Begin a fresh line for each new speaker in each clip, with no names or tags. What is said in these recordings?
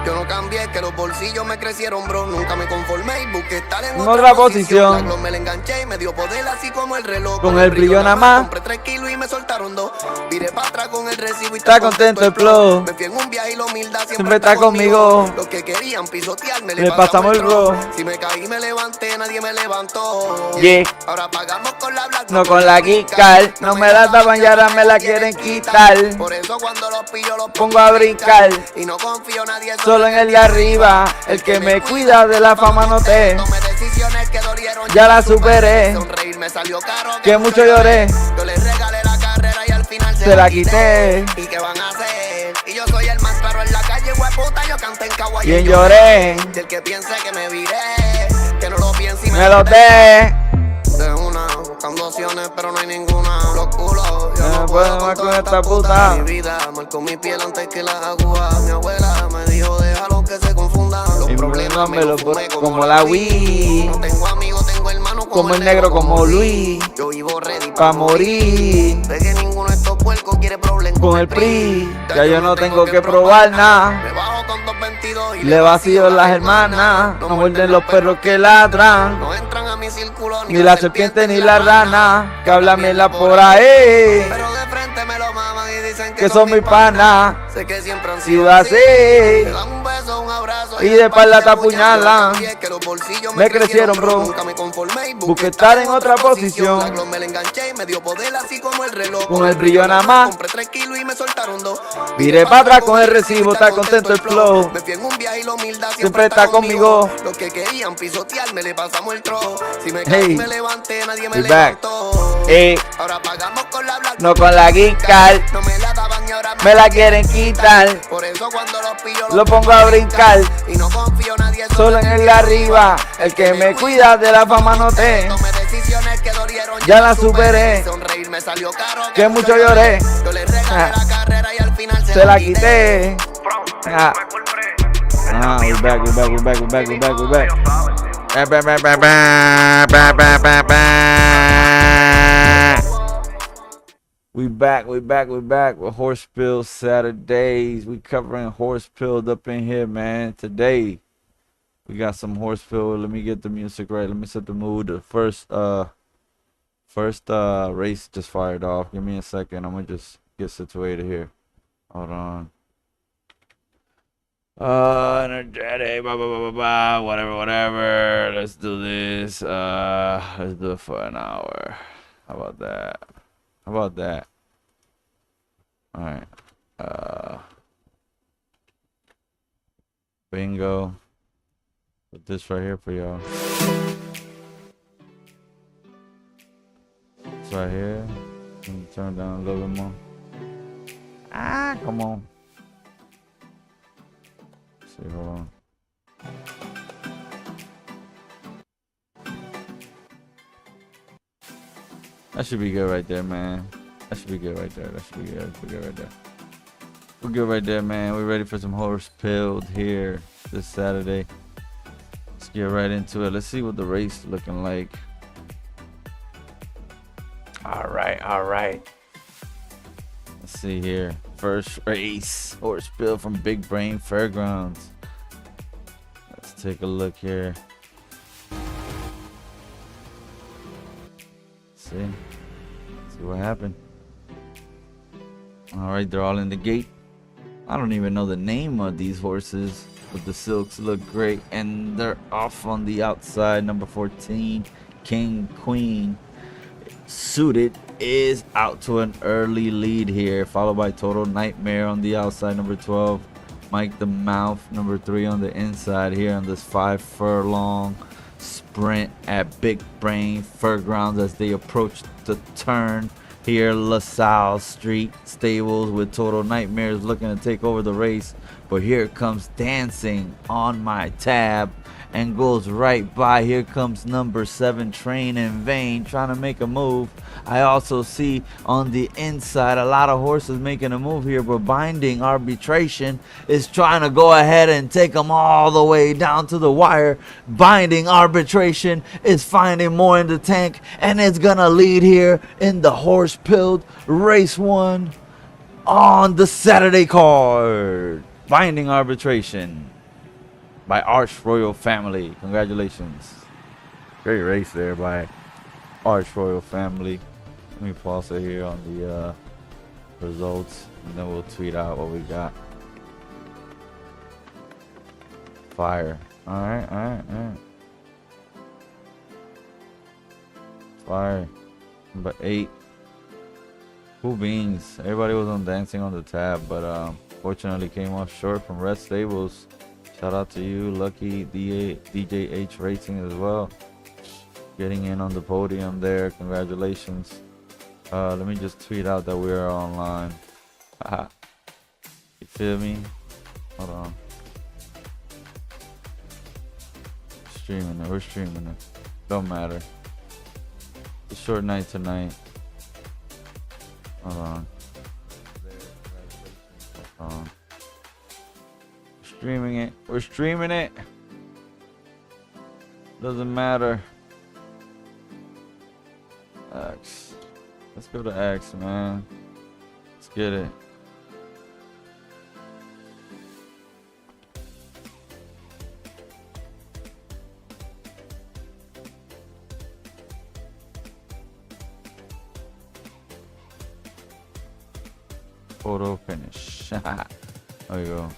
Yo no cambié, que los bolsillos me crecieron, bro. Nunca me conformé y busqué estar en
otra posición.
Me la enganché y me dio poder así como el reloj.
Con el brillo nada más.
Compré 3 kilos y me soltaron 2. Viré para atrás con el recibo y
está contento el flow.
Me fui en un viaje y la humildad
siempre está conmigo.
Los que querían pisotearme
le pasamos el bro.
Si me caí me levanté, nadie me levantó.
Yeah.
Ahora pagamos con la black,
no con la Kikal. No me la daban y ahora me la quieren quitar.
Por eso cuando los pillo los
pongo a brincar.
Y no confío en nadie,
solo en el de arriba. El que me cuida de la fama no te.
Tomé decisiones que dolieron,
ya la superé.
Sonreír me salió caro,
que mucho lloré.
Yo les regalé la carrera y al final
se la quité.
¿Y qué van a hacer? Y yo soy el más claro en la calle, hueputa. Yo canté en Caguay.
Bien lloré.
Y el que piense que me viré, que no lo piense y
me lo dé.
De una, buscando opciones, pero no hay ninguna. Los culos, yo
no puedo más con esta puta.
Mi vida marcó mi piel antes que las agujas. Mi abuela me dijo, déjalo que se confundan. Los problemas me los fumé como la Wii. No tengo amigos, tengo hermanos
como el negro, como Luis.
Yo vivo ready
pa' morir.
De que ninguno de estos puercos quiere problemas
con el PRI. Ya yo no tengo que probar nada.
Me bajo con 222 y
le vacío las hermanas. No muerden los perros que ladran.
No entran a mi círculo
ni la serpiente ni la rana. Que hablamela por ahí.
Pero de frente me lo maman y dicen
que son mis panas.
Sé que siempre han
sido así.
Me dan un beso, un abrazo
y de espalda te apuñalan.
Que los bolsillos
me crecieron, bro.
Nunca me conformé y
busqué estar en otra posición.
Me la enganché y me dio poder así como el reloj.
Con el brillo nada más.
Compré 3 kilos y me soltaron 2.
Viré para atrás con el recibo, está contento el flow.
Me fui en un viaje y la humildad
siempre está conmigo.
Los que querían pisotearme le pasamos el trozo. Si me caí me levanté, nadie me levantó. Ahora pagamos con la black,
no con la Kikal.
No me la daban y ahora
me la quieren quitar.
Por eso cuando los pillo
lo pongo a brincar.
Y no confío en nadie,
solo en el de arriba. El que me cuida de la fama no te.
Tomé decisiones que dolieron,
ya la superé.
Sonreír me salió caro,
que mucho lloré.
Yo le regalé la carrera y al final
se la quité. We're back. We back with horse pill Saturdays. We covering horse pilled up in here, man. Today we got some horse pill. Let me get the music right. Let me set the mood. The first race just fired off. Give me a second. I'm gonna just get situated here. Hold on. Energetic, whatever. Let's do this. Let's do it for an hour. How about that? All right. Bingo. Put this right here for y'all. It's right here. Let me turn it down a little bit more. Come on. Let's see, hold on. That should be good right there, man. That should be good right there. We're good right there, man. We're ready for some horse pilled here this Saturday. Let's get right into it. Let's see what the race is looking like. All right. Let's see here. First race, horse pill from Big Brain Fairgrounds. Let's take a look here. See what happened. All right, they're all in the gate. I don't even know the name of these horses, but the silks look great, and they're off on the outside. Number 14, King Queen Suited is out to an early lead here, followed by Total Nightmare on the outside. Number 12, Mike the Mouth, number 3 on the inside here on this 5 furlong sprint at Big Brain Fairgrounds as they approach the turn here. LaSalle Street Stables with Total Nightmares looking to take over the race, but here comes Dancing on My Tab and goes right by. Here comes number 7, Train in Vain, trying to make a move. I also see on the inside a lot of horses making a move here, but Binding Arbitration is trying to go ahead and take them all the way down to the wire. Binding Arbitration is finding more in the tank, and it's gonna lead here in the horse-pilled race 1 on the Saturday card. Binding Arbitration by Arch Royal Family. Congratulations. Great race there by Arch Royal Family. Let me pause it here on the results, and then we'll tweet out what we got. Fire. Alright. Fire. Number 8. Cool beans. Everybody was on Dancing on the Tab, but fortunately came off short from Red Stables. Shout out to you, Lucky DJH Racing as well. Getting in on the podium there. Congratulations. Let me just tweet out that we are online. You feel me? Hold on. We're streaming it. Don't matter. It's a short night tonight. Hold on. We're streaming it. Doesn't matter. X. Let's go to X, man. Let's get it. Photofinish. There we go.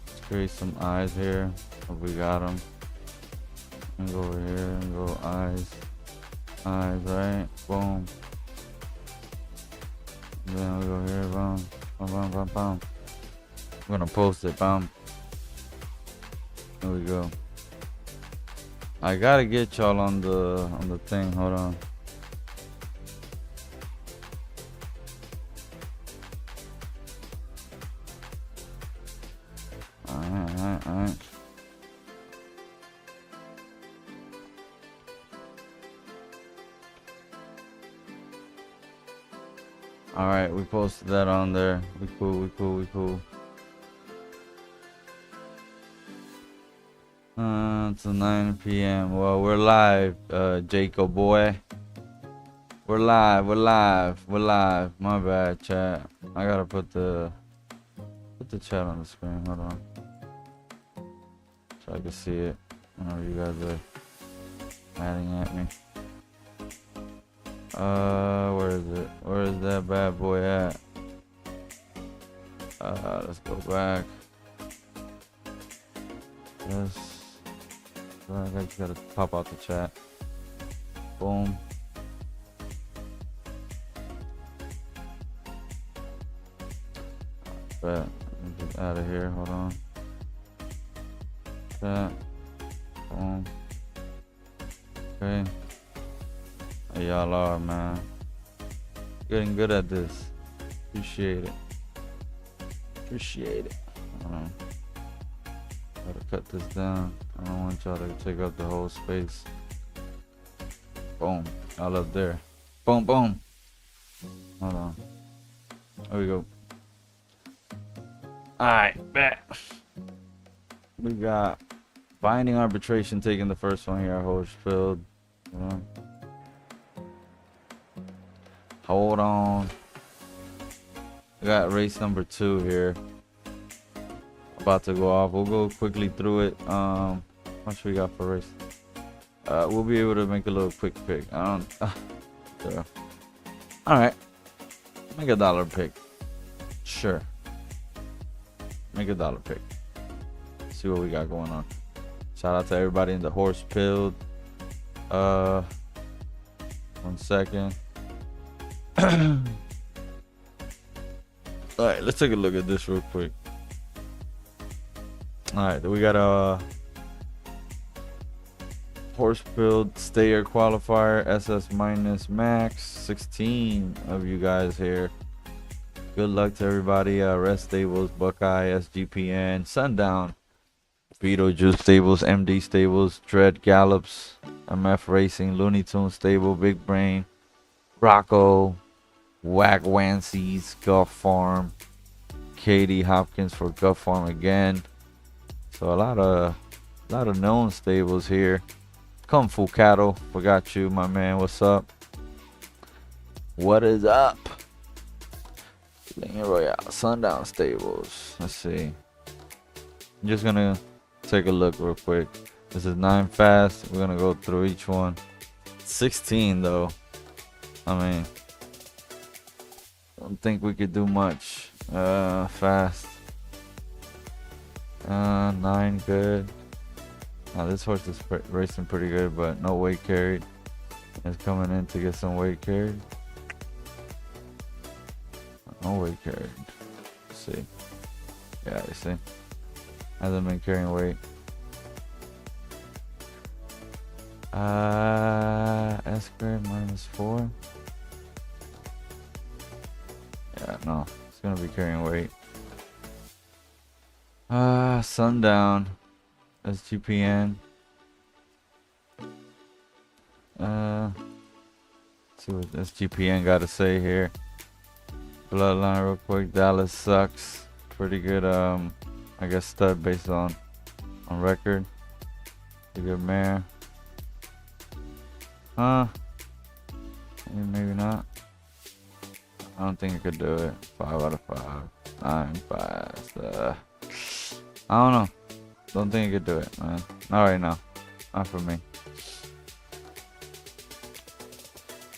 Let's create some eyes here. Hope we got them. And go over here and go eyes. Eyes, right? Boom. And then we go here. Boom. Boom. I'm gonna post it. Boom. There we go. I gotta get y'all on the thing. Hold on. Alright. Alright, we posted that on there. We cool. It's 9 p.m. Well, we're live, Jacob boy. We're live. My bad, chat. I gotta put the chat on the screen. Hold on. So I can see it. I know you guys are adding at me. Where is it? Where is that bad boy at? Let's go back. I just gotta pop out the chat. Boom. Bet. Let me get out of here. Hold on. Chat. Boom. Okay. Hey, y'all are, man. Getting good at this. Appreciate it. Hold on. Gotta cut this down. I don't want y'all to take up the whole space. Boom. All up there. Boom. Hold on. There we go. Alright, bet. We got Binding Arbitration taking the first one here. Hochschild. Hold on. We got race number 2 here. About to go off. We'll go quickly through it. How much we got for race? We'll be able to make a little quick pick. Sure. Alright. Make a dollar pick. Sure. Make a dollar pick. See what we got going on. Shout out to everybody in the horse pilled. 1 second. Alright, let's take a look at this real quick. Alright, we got a horse build stayer qualifier, SS minus max. 16 of you guys here. Good luck to everybody. Rest Stables, Buckeye, SGPN, Sundown, Beetlejuice stables, MD stables, Dread Gallops, MF Racing, Looney Tunes stable, Big Brain, Rocco, Whack Wancy's, Guff Farm, Katie Hopkins for Guff Farm again. So a lot of known stables here. Kung Fu Cattle, forgot you, my man. What's up? What is up? Ligne Royale, Sundown Stables. Let's see. I'm just gonna take a look real quick. This is 9 fast. We're gonna go through each one. 16 though. I mean, don't think we could do much. Fast. 9 good. Now this horse is racing pretty good, but no weight carried. It's coming in to get some weight carried. No weight carried. Let's see. Yeah, you see. Hasn't been carrying weight. S grade -4. Yeah, no. It's gonna be carrying weight. Sundown. SGPN. Let's see what SGPN got to say here. Bloodline real quick. Dallas sucks. Pretty good, I guess stud based on record. Pretty good mare. Maybe not. I don't think I could do it. 5 out of 5. 9 fast. I don't know. Don't think I could do it, man. Not right now. Not for me.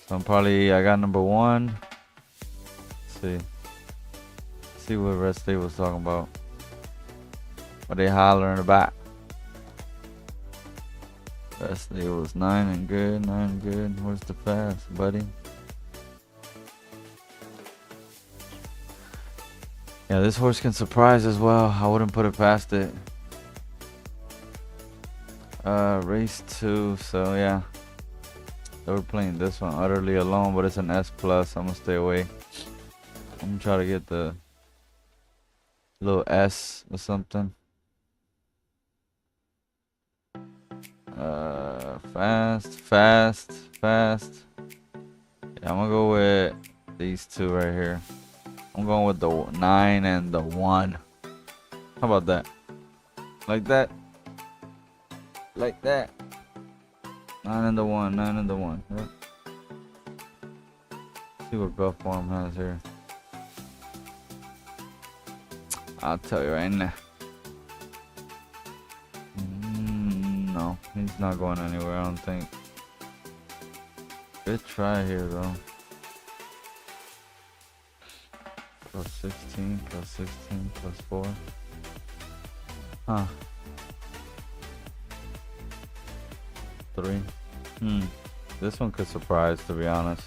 So I got number 1. Let's see what Red State was talking about. What they hollering about. Red State was 9 and good, 9 and good. Where's the fast, buddy? Yeah, this horse can surprise as well. I wouldn't put it past it. Race 2, so yeah. They were playing this one Utterly Alone, but it's an S+. I'm gonna stay away. I'm gonna try to get the little S or something. Fast. Yeah, I'm gonna go with these two right here. I'm going with the 9 and the 1. How about that? Like that? Like that? 9 and the 1, 9 and the 1. Yep. See what Guff Farm has here. I'll tell you right now. No, he's not going anywhere, I don't think. Good try here, though. Plus 16, plus 16, plus 4. Huh. 3. This one could surprise, to be honest.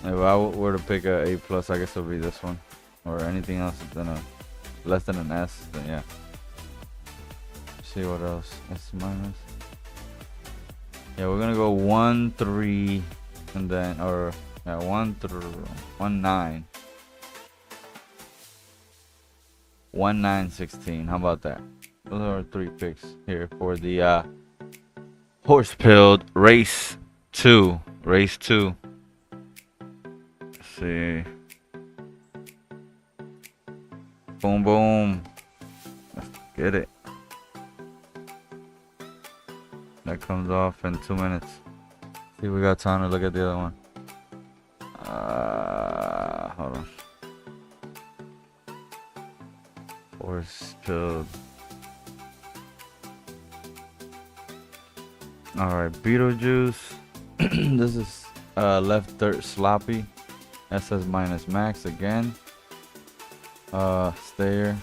If I were to pick a A+, I guess it would be this one. Or anything else than less than an S, then yeah. See what else. S-. Yeah, we're gonna go 1, 3, and then, or, yeah, 1 through 1, 9. 1, 9, 16. How about that? Those are our 3 picks here for the horse pilled race 2. Race 2. Let's see. Boom, boom. Let's get it. That comes off in 2 minutes. See, we got time to look at the other one. Hold on. Horse pilled. Alright, Beetlejuice. This is left dirt sloppy. SS minus max again. Stayer.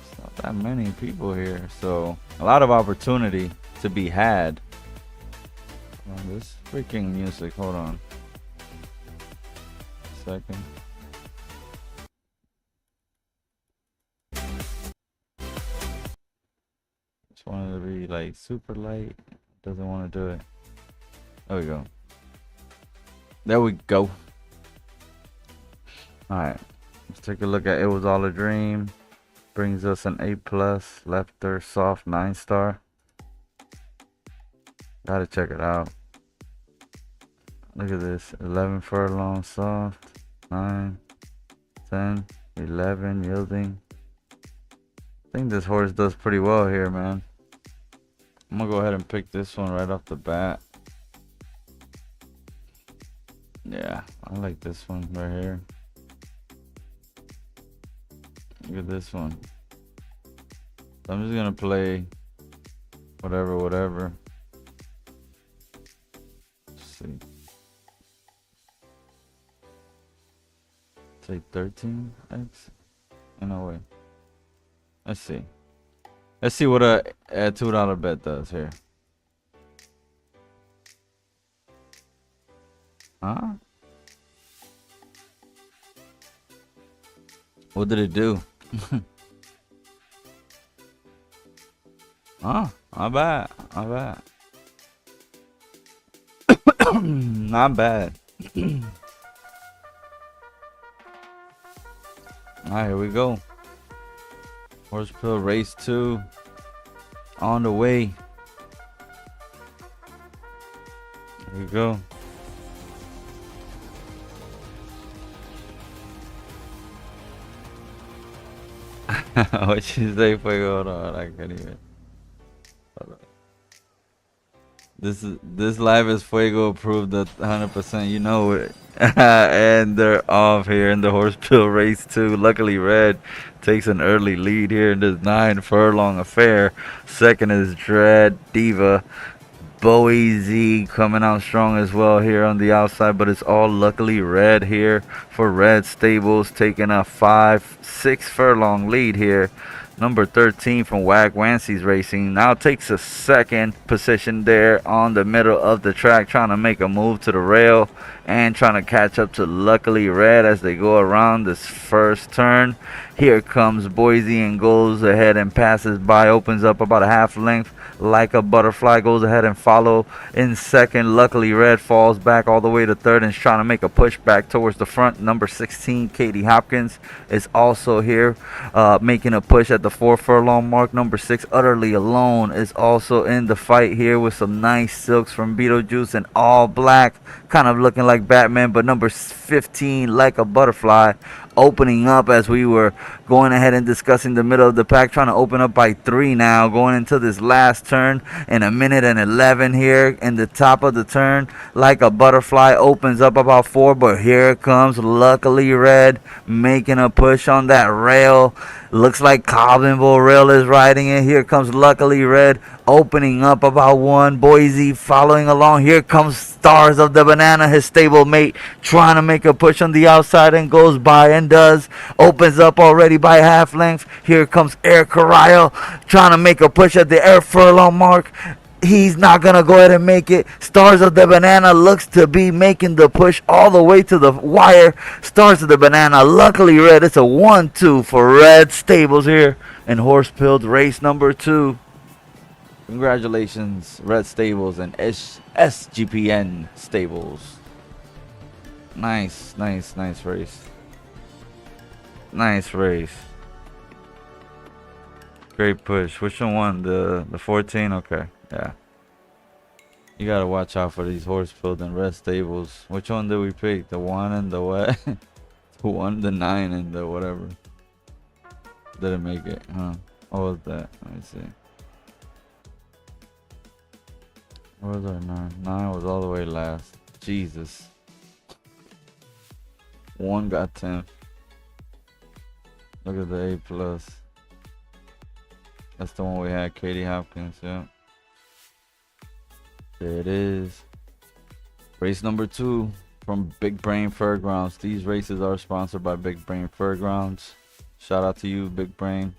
It's not that many people here, so a lot of opportunity to be had. Oh, this freaking music, hold on. Second. Just wanted to be like super light. Doesn't want to do it. There we go. There we go. Alright. Let's take a look at It Was All a Dream. Brings us an A+, Lepter, soft 9-star. Gotta check it out. Look at this, 11 furlong soft, 9, 10, 11 yielding. I think this horse does pretty well here, man. I'm gonna go ahead and pick this one right off the bat. Yeah, I like this one right here. Look at this one. So I'm just gonna play whatever. Let's see. Say 13x? No way. Let's see. Let's see what a $2 bet does here. Huh? What did it do? Not bad. Not bad. Alright, here we go. Horse Pill Race 2 on the way. Here we go. What you say, Fuego? Hold on, I can't even. Hold on. This live is Fuego approved at 100%. You know it. And they're off here in the Horse Pill Race 2. Luckily, Red takes an early lead here in this 9 furlong affair. Second is Dread Diva. Bowie Z coming out strong as well here on the outside, but it's all luckily Red here for Red Stables, taking a 5-6 furlong lead here. Number 13 from Wag Wancy's Racing now takes a second position there on the middle of the track, trying to make a move to the rail and trying to catch up to Luckily Red as they go around this first turn. Here comes Boise and goes ahead and passes by, opens up about a half length. Like a Butterfly goes ahead and follow in second. Luckily Red falls back all the way to third and is trying to make a push back towards the front. Number 16 Katie Hopkins is also here making a push at the 4 furlong mark. Number 6 Utterly Alone is also in the fight here with some nice silks from Beetlejuice and all black, kind of looking like Batman. But number 15 Like a Butterfly opening up as we were going ahead and discussing the middle of the pack, trying to open up by 3 now, going into this last turn in a minute and 11 here in the top of the turn. Like a Butterfly opens up about 4, but here comes Luckily Red making a push on that rail. Looks like Cobbinville Rail is riding it. Here comes Luckily Red opening up about 1. Boise following along. Here comes Stars of the Banana, his stable mate, trying to make a push on the outside and goes by and does. Opens up already by half length. Here comes Air Corral trying to make a push at the air furlong mark. He's not going to go ahead and make it. Stars of the Banana looks to be making the push all the way to the wire. Stars of the Banana, Luckily Red. It's a 1-2 for Red Stables here in Horse Pilled Race number 2. Congratulations, Red Stables and SGPN Stables. Nice race. Nice race. Great push. Which one won? The 14? Okay. Yeah. You gotta watch out for these horse filled and Red Stables. Which one did we pick? The 1 and the what? The 1, the 9, and the whatever. Didn't make it, huh? What was that? Let me see. What was our 9? 9 was all the way last. Jesus. 1 got 10. Look at the A+. That's the one we had, Katie Hopkins, yeah. There it is. Race number 2 from Big Brain Fairgrounds. These races are sponsored by Big Brain Fairgrounds. Shout out to you, Big Brain.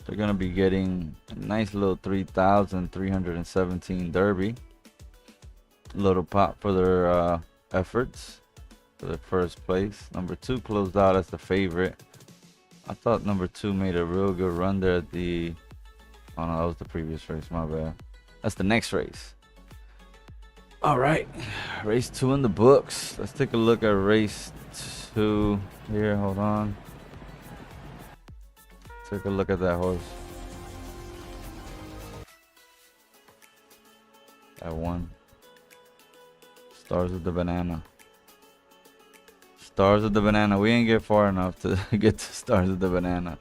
They're going to be getting a nice little 3,317 Derby. Little pop for their efforts for the first place. Number 2 closed out as the favorite. I thought number 2 made a real good run there at the... Oh no, that was the previous race, my bad. That's the next race. Alright, race 2 in the books. Let's take a look at race 2 here, hold on. Take a look at that horse. That one. Stars of the Banana. Stars of the Banana. We ain't get far enough to get to Stars of the Banana.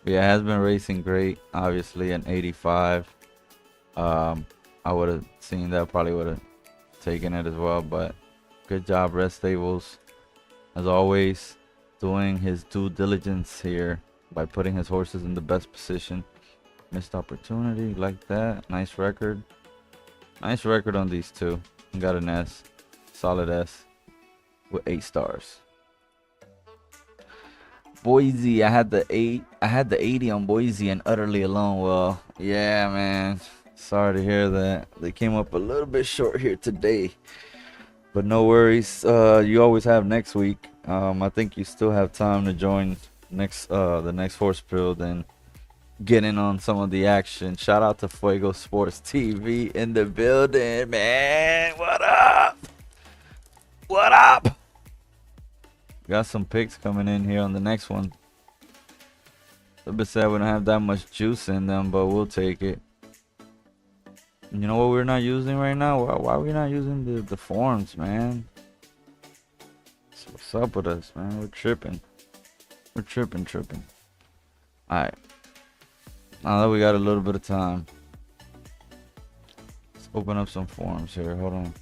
But yeah, it has been racing great. Obviously, an 85. I would have seen that. Probably would have taken it as well. But good job, Red Stables. As always, doing his due diligence here by putting his horses in the best position. Missed opportunity like that. Nice record. Nice record on these two. Got an S. Solid S. With 8 stars. Boise, I had the 80 on Boise and Utterly Alone. Well, yeah, man. Sorry to hear that. They came up a little bit short here today. But no worries. You always have next week. I think you still have time to join the next horse build and get in on some of the action. Shout out to Fuego Sports TV in the building, man. What up? What up? Got some picks coming in here on the next one. A bit sad we don't have that much juice in them, but we'll take it. You know what we're not using right now? Why are we not using the forms, man? So what's up with us, man? We're tripping. We're tripping. Alright. Now that we got a little bit of time, let's open up some forms here. Hold on.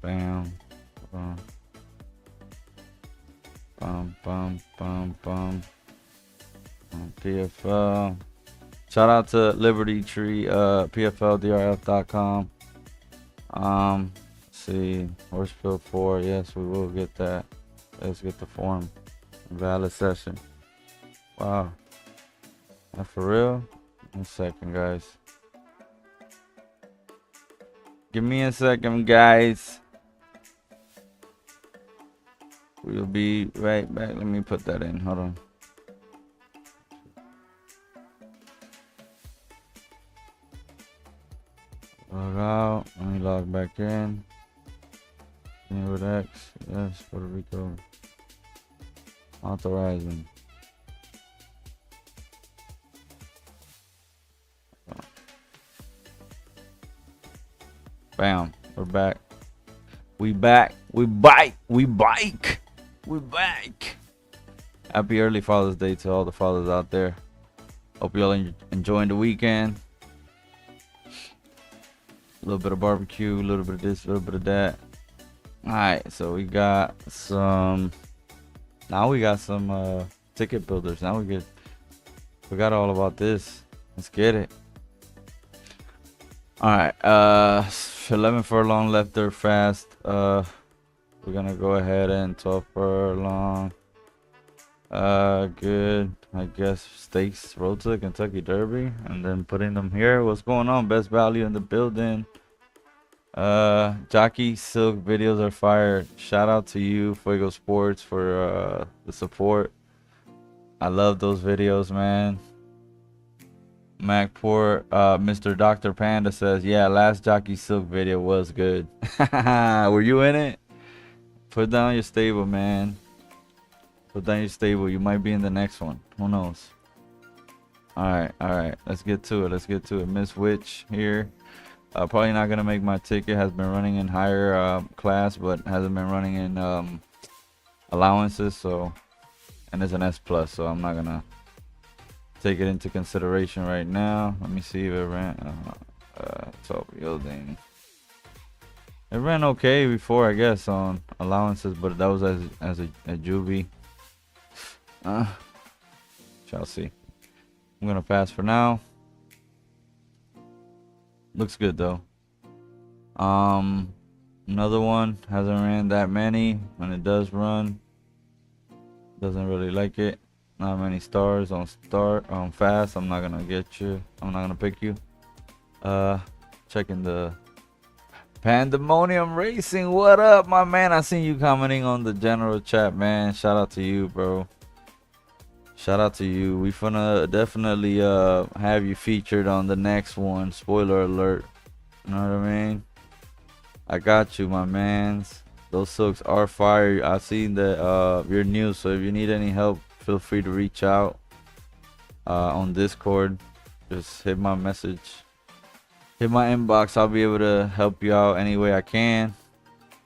Bam. Bum. PFL. Shout out to Liberty Tree, PFLDRF.com. Let's see. Horsefield 4. Yes, we will get that. Let's get the form. Valid session. Wow. That for real? 1 second, guys. Give me a second, guys. We'll be right back. Let me put that in. Hold on. Log out. Let me log back in. With X. Yes, Puerto Rico. Authorizing. Bam. We're back. We back. We bike. Happy early Father's Day to all the fathers out there. Hope you all enjoying the weekend. A little bit of barbecue, a little bit of this, a little bit of that. Alright, so we got some. Now we got some ticket builders. Now we got all about this. Let's get it. Alright, 11 furlong left there fast. We're gonna go ahead and 12 furlong. Good. I guess stakes, road to the Kentucky Derby, and then putting them here. What's going on? Best value in the building. Jockey Silk videos are fire. Shout out to you, Fuego Sports, for the support. I love those videos, man. Macport, Mr. Dr. Panda says, yeah, last Jockey Silk video was good. Were you in it? Put down your stable, man. Put down your stable. You might be in the next one. Who knows? Alright. Let's get to it. Miss Witch here. Probably not going to make my ticket. Has been running in higher class, but hasn't been running in allowances. So, and it's an S+, so I'm not going to take it into consideration right now. Let me see if it ran. Top yielding. It ran okay before, I guess, on allowances, but that was as a juvie. Shall see. I'm gonna pass for now. Looks good though. Another one hasn't ran that many. When it does run, doesn't really like it. Not many stars on fast. I'm not gonna get you. I'm not gonna pick you. Checking the Pandemonium Racing. What up, my man? I seen you commenting on the general chat, man. Shout out to you, bro. Shout out to you. We finna definitely have you featured on the next one. Spoiler alert. You know what I mean? I got you, my mans. Those silks are fire. I seen that you're new, so if you need any help, feel free to reach out on Discord. Just hit my message, hit my inbox. I'll be able to help you out any way I can.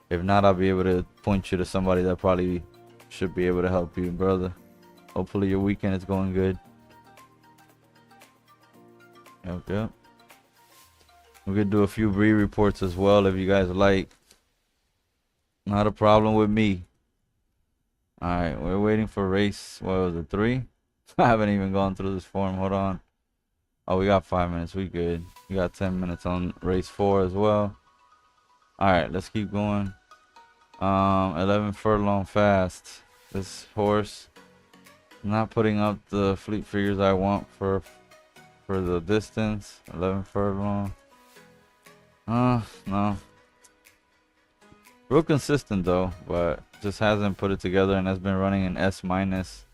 If not, I'll be able to point you to somebody that probably should be able to help you, brother. Hopefully your weekend is going good. Okay. We could do a few breed reports as well if you guys like. Not a problem with me. Alright, we're waiting for race. What was it, 3? I haven't even gone through this form. Hold on. Oh, we got 5 minutes. We good. We got 10 minutes on race 4 as well. Alright, let's keep going. 11 furlong fast. This horse, not putting up the fleet figures I want for the distance. 11 furlong. No. Real consistent though, but just hasn't put it together and has been running an S minus.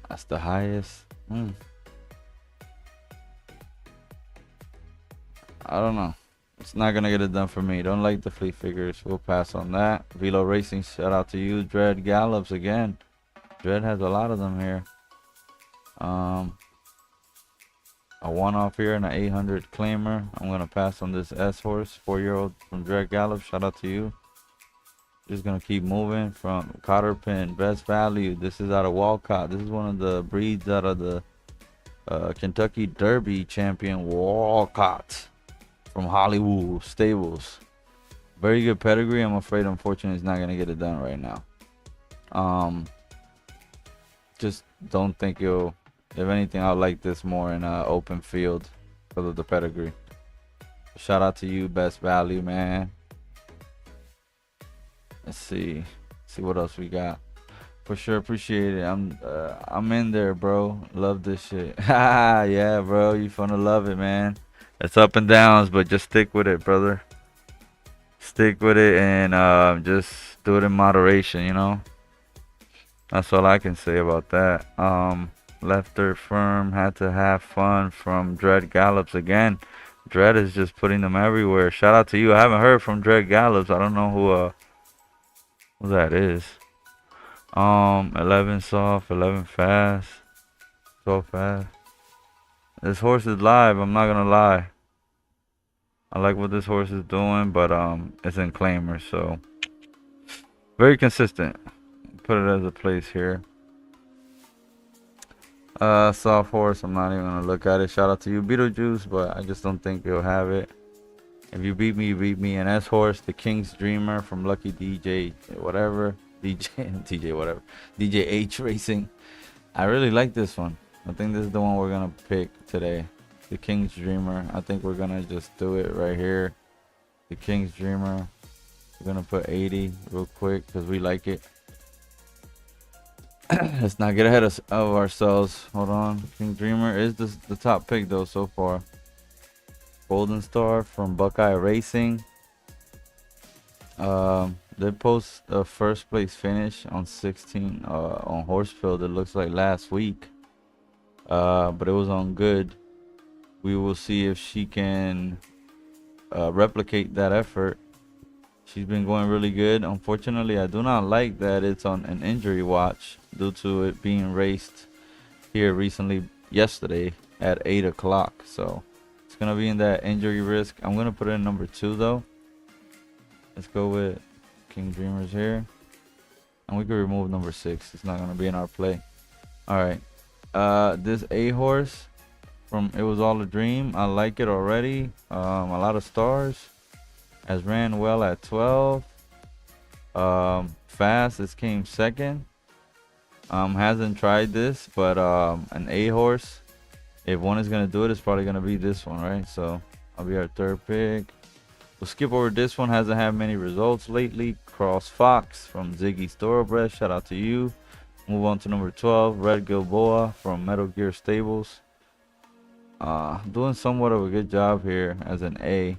That's the highest. I don't know. It's not gonna get it done for me. Don't like the fleet figures. We'll pass on that. Velo Racing, shout out to you. Dread Gallops again. Dread has a lot of them here. A one-off here and an 800 claimer. I'm gonna pass on this S horse, 4-year-old from Dread Gallops. Shout out to you. Just gonna keep moving from Cotterpin, best value. This is out of Walcott. This is one of the breeds out of the Kentucky Derby champion Walcott from Hollywood Stables. Very good pedigree. I'm afraid, unfortunately, he's not gonna get it done right now. Just don't think you'll. If anything, I'll like this more in an open field because of the pedigree. Shout out to you, best value, man. Let's see what else we got. For sure, appreciate it. I'm in there, bro. Love this shit. Yeah, bro, you finna love it, man. It's up and downs, but just stick with it, brother. Stick with it and just do it in moderation, you know. That's all I can say about that. Left Dirt Firm, had to have fun from Dread Gallops again. Dread is just putting them everywhere. Shout out to you. I haven't heard from Dread Gallops. I don't know who that is. 11 soft, 11 fast. So fast. This horse is live, I'm not gonna lie. I like what this horse is doing, but it's in claimer, so very consistent. Put it as a place here. Soft horse, I'm not even gonna look at it. Shout out to you, Beetlejuice, but I just don't think you'll have it. If you beat me, you beat me. And S horse, the King's Dreamer from Lucky DJ, whatever. DJ H Racing. I really like this one. I think this is the one we're gonna pick today. The King's Dreamer. I think we're gonna just do it right here. The King's Dreamer. We're gonna put 80 real quick because we like it. Let's not get ahead of ourselves. Hold on. King Dreamer is the top pick though so far. Golden Star from Buckeye Racing. They post a first place finish on 16 on Horsefield. It looks like last week, but it was on good. We will see if she can replicate that effort. She's been going really good. Unfortunately, I do not like that it's on an injury watch due to it being raced here recently yesterday at 8 o'clock. So it's gonna be in that injury risk. I'm gonna put it in number 2 though. Let's go with King Dreamers here, and we can remove number 6. It's not gonna be in our play. All right, this A horse from It Was All a Dream. I like it already. A lot of stars. Has ran well at 12. Fast, this came second. Hasn't tried this, but an A horse, if one is gonna do it, it's probably gonna be this one, right? So I'll be our 3rd pick. We'll skip over this one. Hasn't had many results lately. Cross Fox from Ziggy Thoroughbred. Shout out to you. Move on to number 12, Red Gilboa from Metal Gear Stables. Doing somewhat of a good job here as an A.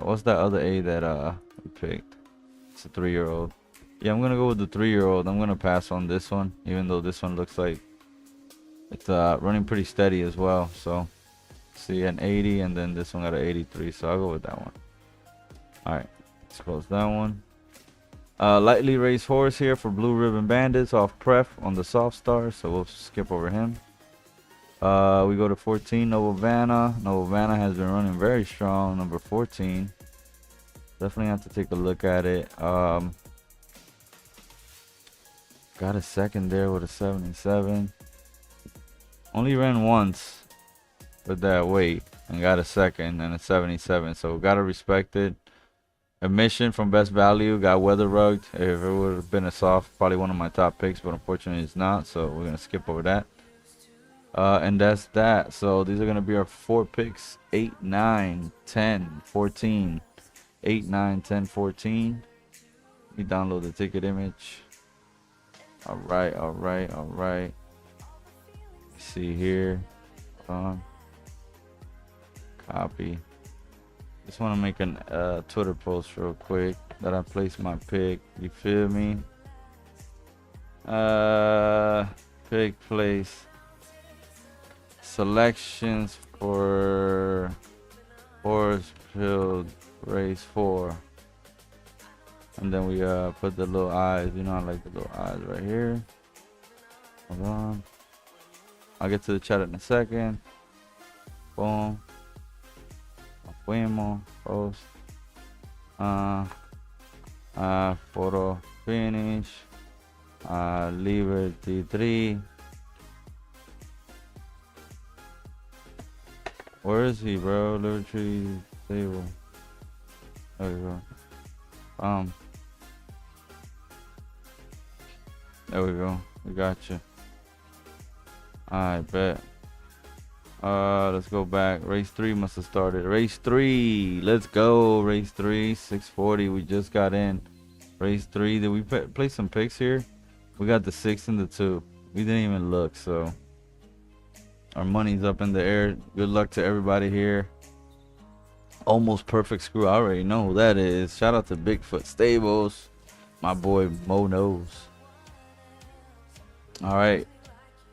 What's that other A that we picked? It's a 3-year-old. Yeah, I'm gonna go with the 3-year-old. I'm gonna pass on this one, even though this one looks like it's running pretty steady as well. So see an 80, and then this one got an 83. So I'll go with that one. All right. Let's close that one. Lightly raised horse here for Blue Ribbon Bandits off pref on the soft star, so we'll skip over him. We go to 14, Novavana. Novavana has been running very strong, number 14. Definitely have to take a look at it. Got a second there with a 77. Only ran once with that weight and got a second and a 77, so gotta respect it. Admission from best value, got weather rugged. If it would have been a soft, probably one of my top picks, but unfortunately it's not, so we're gonna skip over that. And that's that. So these are gonna be our 4 picks: 8, 9, 10, 14. 8, 9, 10, 14. Let me download the ticket image. All right. See here. Copy. Just want to make a Twitter post real quick that I placed my pick. You feel me? Pick place. Selections for horse field race 4. And then we put the little eyes. You know I like the little eyes right here. Hold on. I'll get to the chat in a second. Boom. Fuimos. Post. Photofinish. Liberty 3. Where is he, bro? Liberty stable. There we go. There we go. We got you. I bet. Let's go back. Race 3 must have started. Race 3. Let's go. Race 3. 640. We just got in. Race 3. Did we play some picks here? We got the 6 and the 2. We didn't even look, so our money's up in the air. Good luck to everybody here. Almost perfect screw. I already know who that is. Shout out to Bigfoot Stables. My boy Mo knows. All right.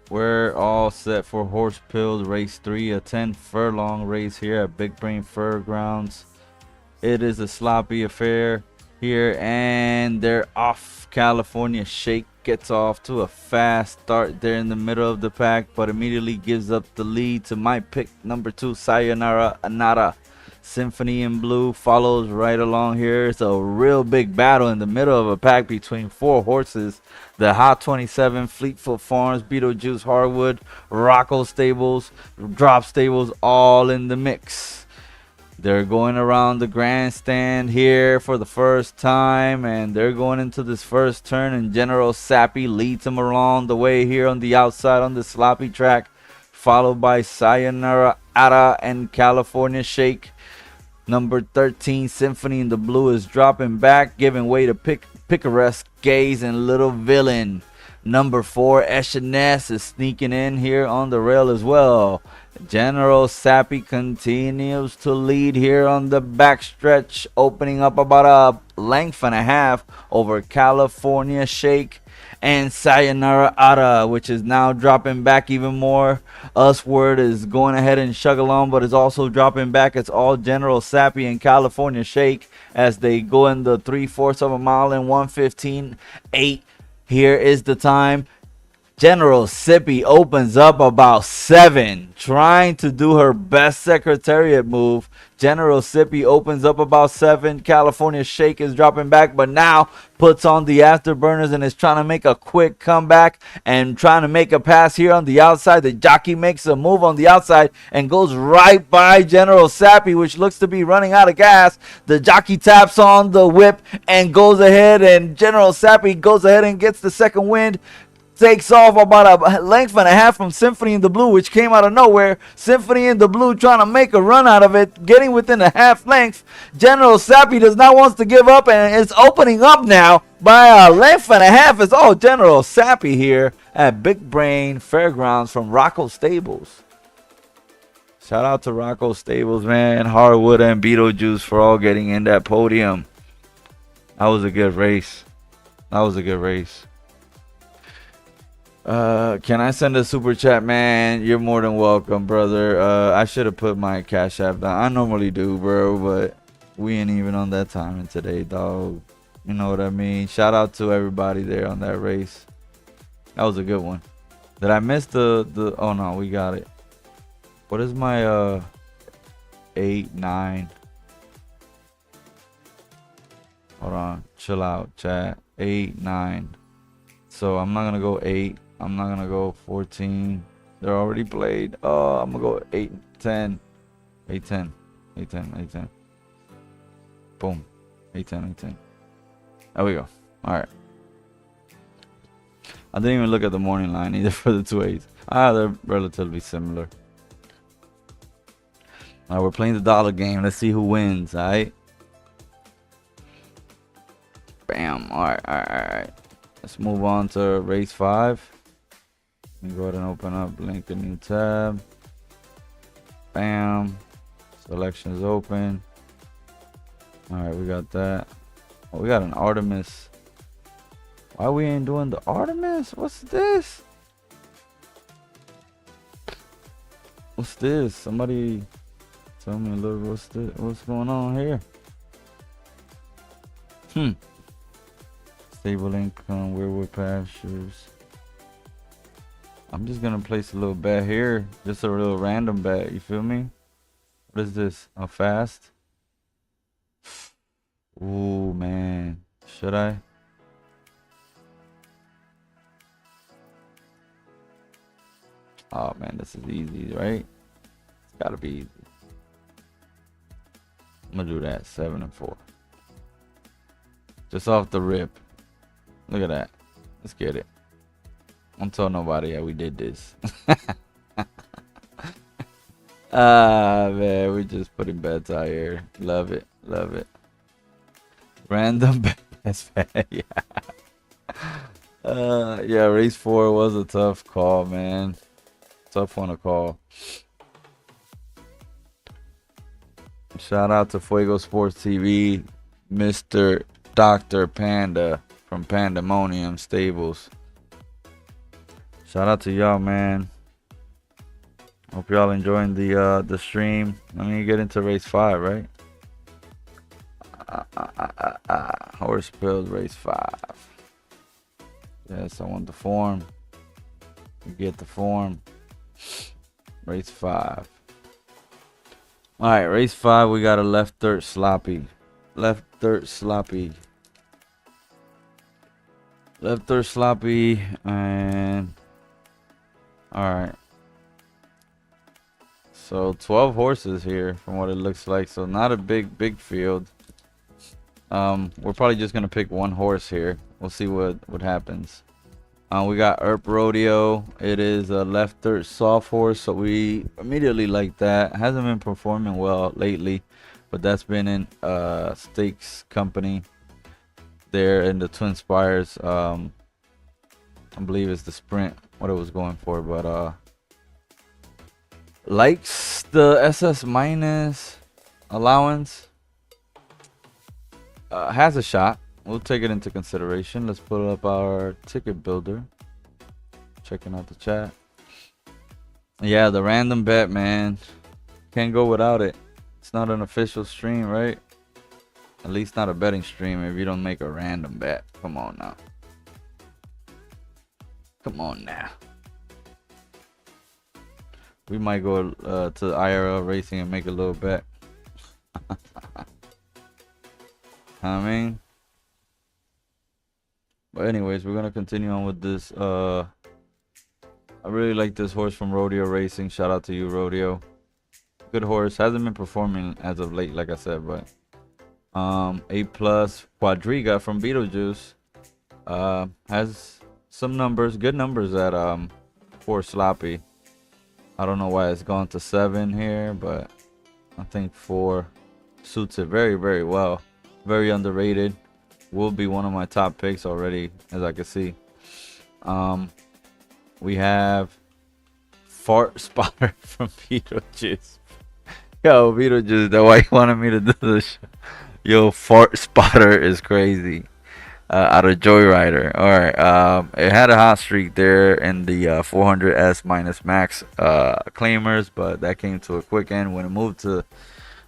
We're all set for Horse Pills Race 3, a 10 furlong race here at Big Brain Fairgrounds. It is a sloppy affair here, and they're off. California Shake gets off to a fast start there in the middle of the pack, but immediately gives up the lead to my pick, number 2, Sayonara Anara. Symphony in Blue follows right along here. It's a real big battle in the middle of a pack between 4 horses. The Hot 27, Fleetfoot Farms, Beetlejuice, Harwood, Rocco Stables, Drop Stables, all in the mix. They're going around the grandstand here for the first time, and they're going into this first turn, and General Sappy leads them along the way here on the outside on the sloppy track, followed by Sayonara Ara and California Shake. Number 13, Symphony in the Blue, is dropping back, giving way to Picaresque Gaze and Little Villain. Number 4, S29 is sneaking in here on the rail as well. General Sappy continues to lead here on the backstretch, opening up about a length and a half over California Shake and Sayonara Ara, which is now dropping back even more. Usward is going ahead and chug along, but is also dropping back. It's all General Sappy and California Shake as they go in the 3/4 of a mile in 1:15.8. Here is the time. General Sippy opens up about 7, trying to do her best Secretariat move. General Sippy opens up about 7. California Shake is dropping back, but now puts on the afterburners and is trying to make a quick comeback and trying to make a pass here on the outside. The jockey makes a move on the outside and goes right by General Sappy, which looks to be running out of gas. The jockey taps on the whip and goes ahead, and General Sappy goes ahead and gets the second wind. Takes off about a length and a half from Symphony in the Blue, which came out of nowhere. Symphony in the Blue trying to make a run out of it, getting within a half length. General Sappy does not want to give up and is opening up now by a length and a half. It's all General Sappy here at Big Brain Fairgrounds from Rocco Stables. Shout out to Rocco Stables, man. Harwood and Beetlejuice for all getting in that podium. That was a good race. Can I send a super chat, man? You're more than welcome, brother. I should have put my Cash App down. I normally do, bro, but We ain't even on that timing today, dog. You know what I mean? Shout out to everybody there on that race. That was a good one. Did I miss the oh no, we got it. What is my 8, 9? Hold on, chill out, chat. 8, 9. So I'm not gonna go 8. I'm not gonna go 14. They're already played. Oh, I'm gonna go 8, 10. 8, 10. 8, 10. 8, 10. Boom. 8, 10. 8, 10. There we go. Alright. I didn't even look at the morning line either for the 2 8s. They're relatively similar. Alright, we're playing the dollar game. Let's see who wins, alright? Bam. Alright. Let's move on to race 5. Let me go ahead and open up, link a new tab. Bam. Selection is open. Alright, we got that. Oh, we got an Artemis. Why we ain't doing the Artemis? What's this? What's this? Somebody tell me a little what's going on here? Stable income, weirwood pastures. I'm just gonna place a little bet here. Just a little random bet, you feel me? What is this? A fast? Ooh, man. Should I? Oh man, this is easy, right? It's gotta be easy. I'm gonna do that. 7 and 4. Just off the rip. Look at that. Let's get it. Don't tell nobody how we did this. Man, we just putting bets out here. Love it. Love it. Random bets. Yeah. Yeah, race 4 was a tough call, man. Tough one to call. Shout out to Fuego Sports TV, Mr. Dr. Panda from Pandemonium Stables. Shout out to y'all, man. Hope y'all enjoying the stream. Let me get into race 5, right? Horse build race 5. Yes, I want the form. You get the form. Race 5. Alright, race 5, we got a left dirt sloppy. Left dirt sloppy. Left dirt sloppy, and alright. So 12 horses here from what it looks like. So not a big field. We're probably just gonna pick one horse here. We'll see what happens. We got Erp Rodeo. It is a left dirt soft horse, so we immediately like that. Hasn't been performing well lately, but that's been in stakes company there in the Twin Spires. I believe it's the sprint what it was going for, but likes the SS minus allowance. Has a shot. We'll take it into consideration. Let's pull up our ticket builder. Checking out the chat. Yeah, the random bet, man. Can't go without it. It's not an official stream, right? At least not a betting stream if you don't make a random bet. Come on now. Come on now. We might go to IRL racing and make a little bet. I mean, but anyways, we're gonna continue on with this. I really like this horse from Rodeo Racing. Shout out to you, Rodeo. Good horse. Hasn't been performing as of late, like I said, but A+ Quadriga from Beetlejuice has some numbers, good numbers at 4 sloppy. I don't know why it's gone to 7 here, but I think 4 suits it very well. Very underrated. Will be one of my top picks already, as I can see. We have Fart Spotter from Beetlejuice. Yo, Beetlejuice, that's why you wanted me to do this. Yo, Fart Spotter is crazy. Out of Joyrider. Alright, it had a hot streak there in the 400S minus max claimers, but that came to a quick end when it moved to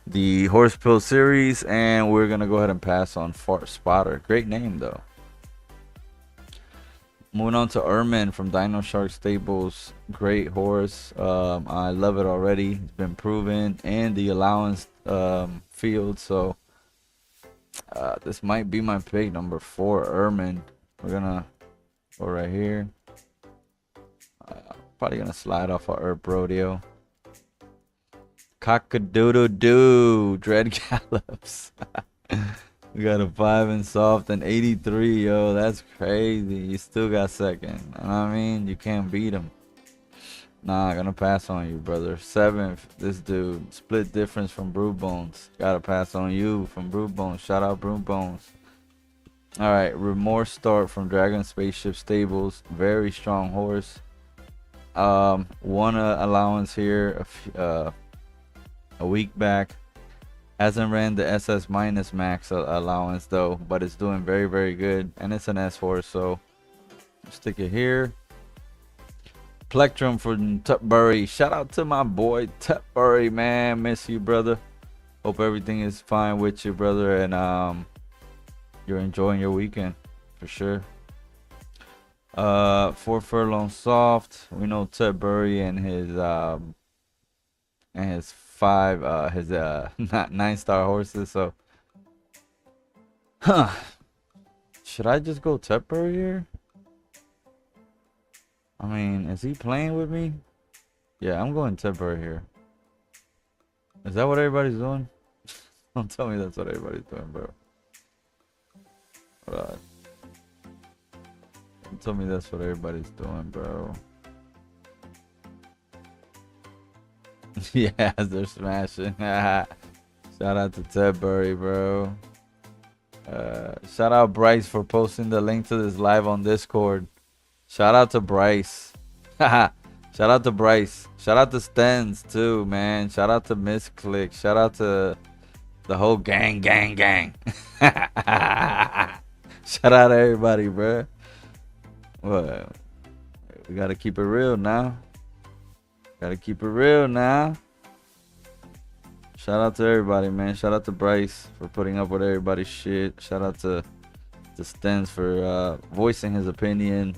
the Horse Pill series, and we're gonna go ahead and pass on Fart Spotter. Great name though. Moving on to Ermin from Dino Shark Stables. Great horse. I love it already. It's been proven in the allowance field. So this might be my pick, number 4, Ermin. We're gonna go right here. Probably gonna slide off our Herb Rodeo. Cock-a-doodle-doo. Dread Gallops. We got a 5 and soft and 83, yo. That's crazy. You still got second. You know what I mean? You can't beat him. Nah, gonna pass on you, brother. 7th, this dude. Split difference from Brew Bones. Gotta pass on you from Brew Bones. Shout out Brew Bones. Alright, Remorse Start from Dragon Spaceship Stables. Very strong horse. Won a allowance here a week back. Hasn't ran the SS minus max allowance though, but it's doing very, very good, and it's an S horse, so stick it here. Plectrum from Tutbury. Shout out to my boy Tutbury, man. Miss you, brother. Hope everything is fine with you, brother, and you're enjoying your weekend for sure. 4 Furlong Soft. We know Tutbury and his 5 his not 9-star horses, so should I just go Tutbury here? I mean, is he playing with me? Yeah, I'm going Tutbury here. Is that what everybody's doing? Don't tell me that's what everybody's doing, bro. Hold on. Don't tell me that's what everybody's doing, bro. Yes, they're smashing. Shout out to Tutbury, bro. Shout out Bryce for posting the link to this live on Discord. Shout out to Bryce. Shout out to Bryce. Shout out to Stens too, man. Shout out to Misclick. Shout out to the whole gang. Shout out to everybody, bro. What? We gotta keep it real now. Gotta keep it real now. Shout out to everybody, man. Shout out to Bryce for putting up with everybody's shit. Shout out to Stens for voicing his opinion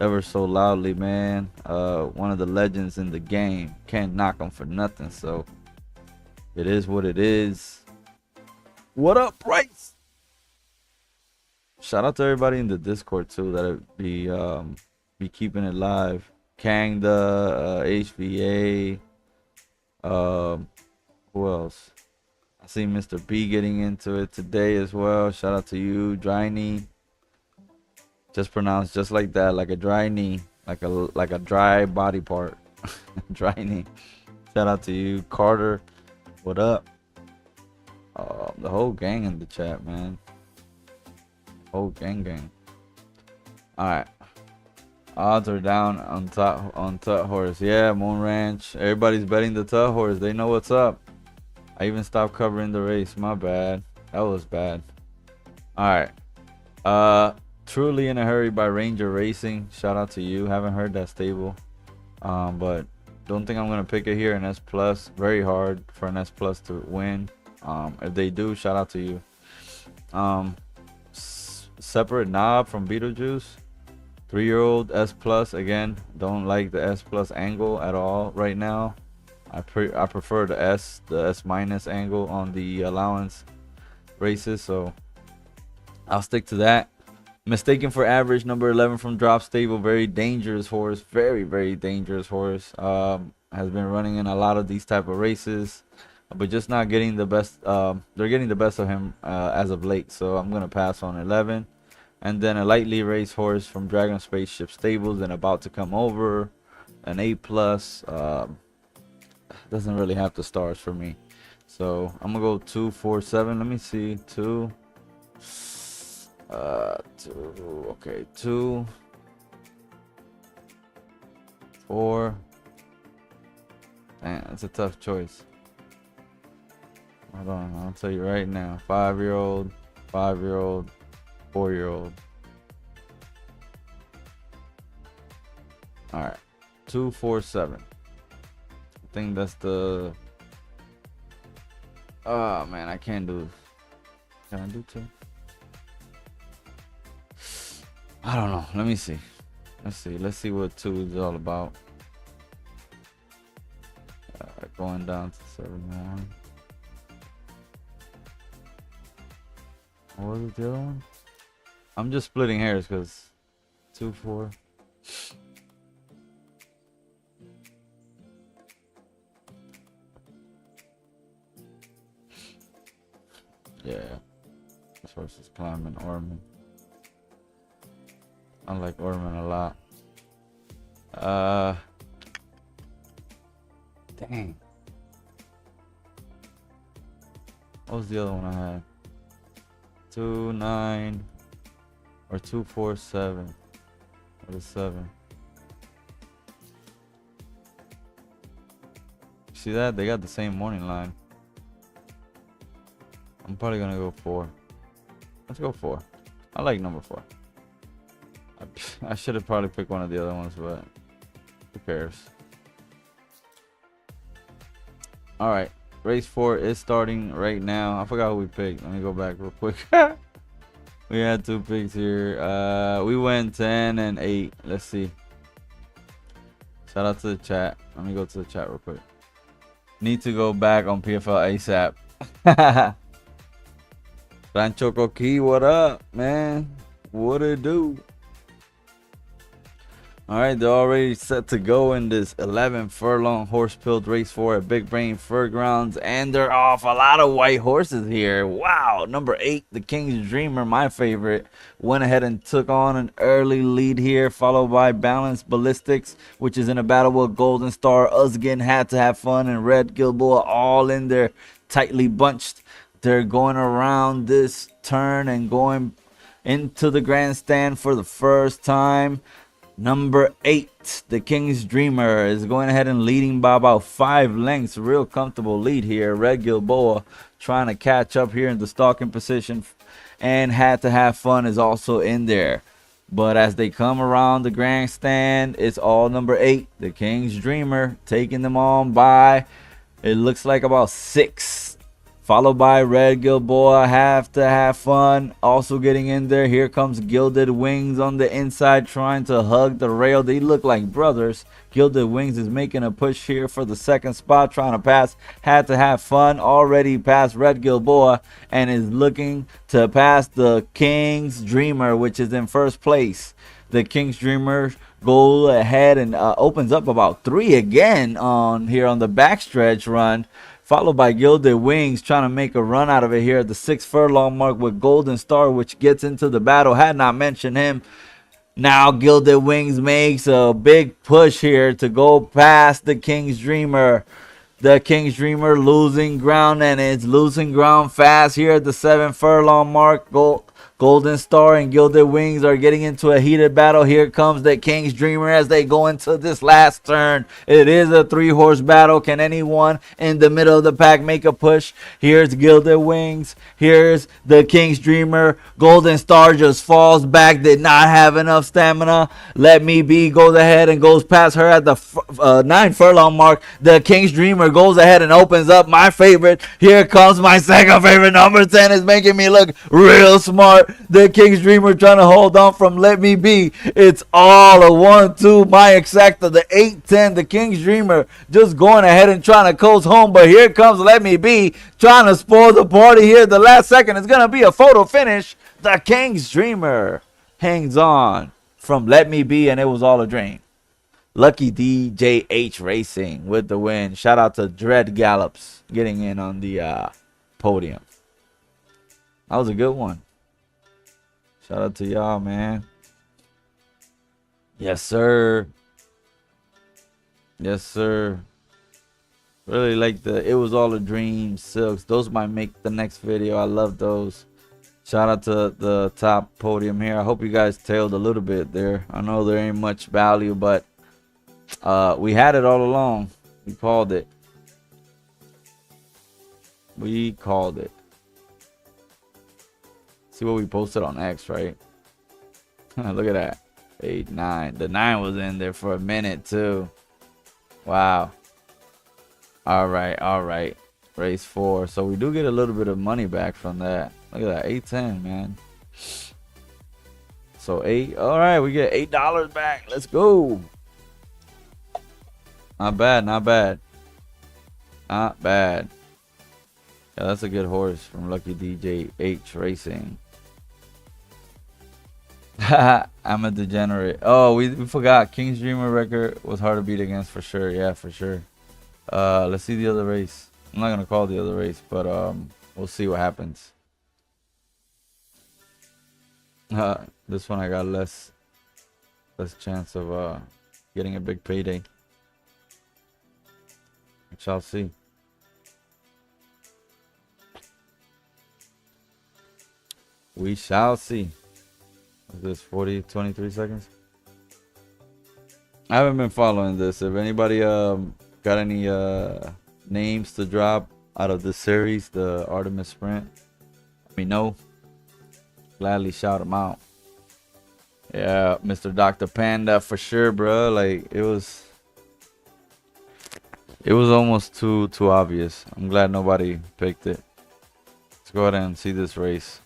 ever so loudly, man. One of the legends in the game. Can't knock him for nothing. So it is what it is. What up, Bryce? Shout out to everybody in the Discord too that be keeping it live. Kang the HVA. Who else? I see Mr. B getting into it today as well. Shout out to you, Dry Knee. Just pronounced just like that, like a dry knee, like a dry body part. Dry knee. Shout out to you, Carter. What up? The whole gang in the chat, man. Whole gang. All right. Odds are down on Tut Horse. Yeah, Moon Ranch. Everybody's betting the Tut Horse. They know what's up. I even stopped covering the race. My bad. That was bad. All right. Truly in a Hurry by Ranger Racing. Shout out to you. Haven't heard that stable. But don't think I'm gonna pick it here in S Plus. Very hard for an S Plus to win. If they do, shout out to you. Separate Knob from Beetlejuice. 3-year-old S Plus. Again, don't like the S Plus angle at all right now. I prefer the S minus angle on the allowance races, so I'll stick to that. Mistaken for Average, number 11 from Drop Stable. Very dangerous horse. Very, very dangerous horse. Has been running in a lot of these type of races, but just not getting the best. They're getting the best of him as of late, so I'm gonna pass on 11. And then a lightly raced horse from Dragon Spaceship Stables and About to Come Over, an A+. Doesn't really have the stars for me, so I'm gonna go 2, 4, 7. Let me see, 2. 2. Okay, 2, 4. Man, that's a tough choice. Hold on, I'll tell you right now. 5-year-old, 5-year-old, 4-year-old. All right, 2, 4, 7. I think that's the Oh man, I can't do. Can I do 2? I don't know. Let me see. Let's see what 2 is all about. Going down to 7-1. What was it, the other one? I'm just splitting hairs because 2-4. Yeah. This horse is climbing Orman. I like Orman a lot. Dang. What was the other one I had? 2-9 or 2-4-7. What is 7? See that? They got the same morning line. I'm probably gonna go 4. Let's go 4. I like number 4. I should have probably picked one of the other ones, but who cares? All right, race 4 is starting right now. I forgot who we picked. Let me go back real quick. We had 2 picks here. We went 10 and 8. Let's see. Shout out to the chat. Let me go to the chat real quick. Need to go back on PFL ASAP. Rancho Coqui, what up, man? What it do? All right, they're already set to go in this 11 furlong horse pilled race 4 at Big Brain Fairgrounds, and they're off. A lot of white horses here. Wow. Number 8, the King's Dreamer, my favorite, went ahead and took on an early lead here, followed by Balanced Ballistics, which is in a battle with Golden Star. Usgin, Had to Have Fun, and Red Gilboa all in there, tightly bunched. They're going around this turn and going into the grandstand for the first time. Number 8, the King's Dreamer, is going ahead and leading by about 5 lengths. Real comfortable lead here. Red Gilboa trying to catch up here in the stalking position, and Had to Have Fun is also in there. But as they come around the grandstand, it's all number 8, the King's Dreamer, taking them on by, it looks like, about 6. Followed by Red Gilboa, Have to Have Fun, also getting in there. Here comes Gilded Wings on the inside, trying to hug the rail. They look like brothers. Gilded Wings is making a push here for the second spot, trying to pass Had to Have Fun. Already past Red Gilboa, and is looking to pass the King's Dreamer, which is in first place. The King's Dreamer go ahead and opens up about 3 again on here on the backstretch run. Followed by Gilded Wings trying to make a run out of it here at the 6 furlong mark with Golden Star, which gets into the battle. Had not mentioned him. Now Gilded Wings makes a big push here to go past the King's Dreamer. The King's Dreamer losing ground, and it's losing ground fast here at the 7 furlong mark. Golden Star and Gilded Wings are getting into a heated battle. Here comes the King's Dreamer as they go into this last turn. It is a 3-horse battle. Can anyone in the middle of the pack make a push? Here's Gilded Wings. Here's the King's Dreamer. Golden Star just falls back. Did not have enough stamina. Let Me Be goes ahead and goes past her at the 9 furlong mark. The King's Dreamer goes ahead and opens up. My favorite. Here comes my second favorite. Number 10 is making me look real smart. The King's Dreamer trying to hold on from Let Me Be. It's all a 1-2. My exacta, the 8-10. The King's Dreamer just going ahead and trying to coast home. But here comes Let Me Be trying to spoil the party here. The last second is going to be a photo finish. The King's Dreamer hangs on from Let Me Be, and it was all a dream. Lucky DJH Racing with the win. Shout out to Dread Gallops getting in on the podium. That was a good one. Shout out to y'all, man. Yes, sir. Yes, sir. Really like the It Was All a Dream silks. Those might make the next video. I love those. Shout out to the top podium here. I hope you guys tailed a little bit there. I know there ain't much value, but we had it all along. We called it. We called it. See what we posted on X, right? Look at that. 8, 9. The 9 was in there for a minute too. Wow. All right. Race 4. So we do get a little bit of money back from that. Look at that, 810, man. So 8. All right, we get $8 back. Let's go. Not bad, not bad. Not bad. Yeah, that's a good horse from Lucky DJ H Racing. I'm a degenerate. Oh, we forgot. King's Dreamer record was hard to beat against for sure. Yeah, for sure. Let's see the other race. I'm not gonna call the other race, but we'll see what happens. This one I got less chance of getting a big payday. We shall see. We shall see. This 23 seconds. I haven't been following this. If anybody got any names to drop out of this series, the Artemis Sprint, let me know. Gladly shout them out. Yeah, Mr. Dr. Panda for sure, bro. Like it was almost too obvious. I'm glad nobody picked it. Let's go ahead and see this race.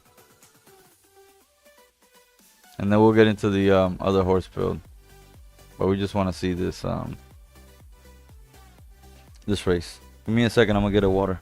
And then we'll get into the other horse build. But we just want to see this this race. Give me a second, I'm gonna get a water.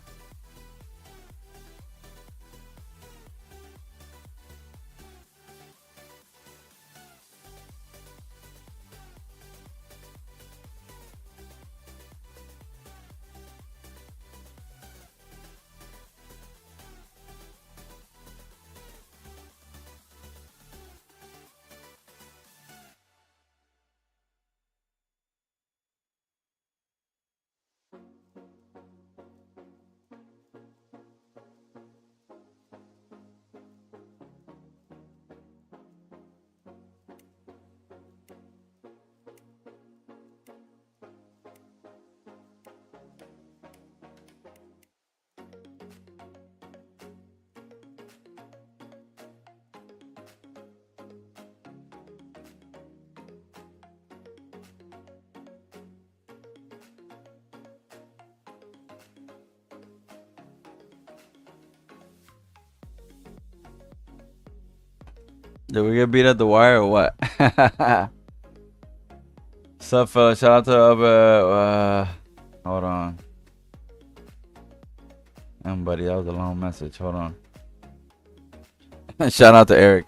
Did we get beat at the wire or what? Sup, fella? Shout out to hold on. Buddy, that was a long message. Hold on. Shout out to Eric.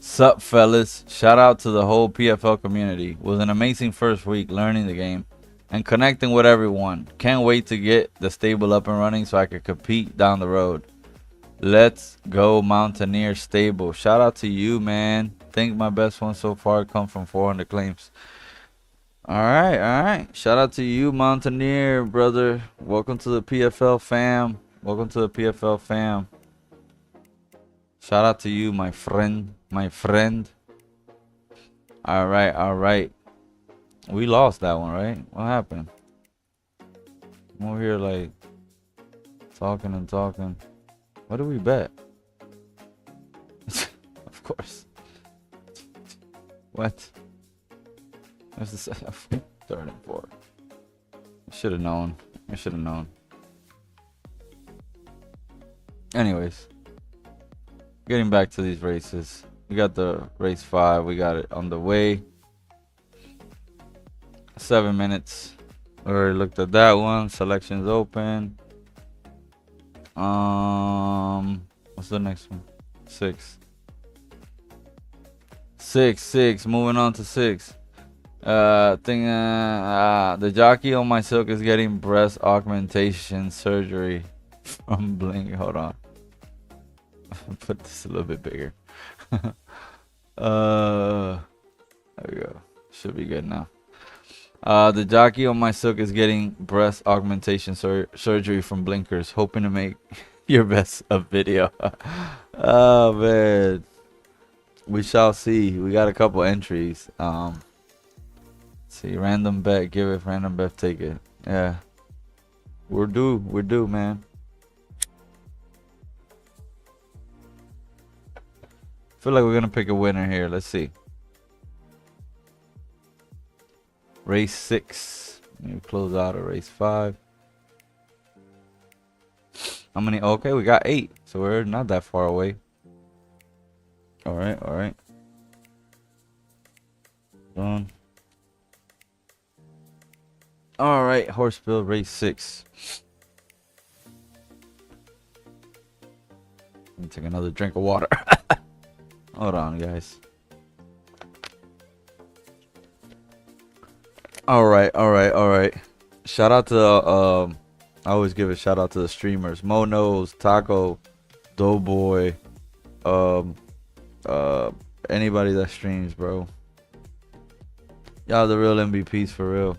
Sup, fellas? Shout out to the whole PFL community. It was an amazing first week learning the game and connecting with everyone. Can't wait to get the stable up and running so I can compete down the road. Let's go Mountaineer Stable. Shout out to you, man. Think my best one so far come from 400 claims. All right. Shout out to you, Mountaineer, brother. Welcome to the PFL fam. Shout out to you, my friend. All right. We lost that one, right? What happened? I'm over here like talking. What do we bet? Of course. What? What's the setup? 34. I should have known. Anyways, getting back to these races. We got the race 5. We got it on the way. 7 minutes. Already looked at that one. Selections open. What's the next one? 6. Moving on to 6. The jockey on my silk is getting breast augmentation surgery from Blink. Hold on. Put this a little bit bigger. There we go. Should be good now. The jockey on my silk is getting breast augmentation surgery from Blinkers, hoping to make your best a video. Oh man, we shall see. We got a couple entries. See, random bet, give it. Random bet, take it. Yeah, we're due, man. Feel like we're gonna pick a winner here. Let's see. Race 6. Let me close out of race 5. How many? Okay, we got 8, so we're not that far away. All right, all right. Done. All right, horse build race 6. Let me take another drink of water. Hold on, guys. All right, all right, all right. Shout out to I always give a shout out to the streamers: Monos, Taco, Doughboy, um, anybody that streams, bro. Y'all the real MVPs for real.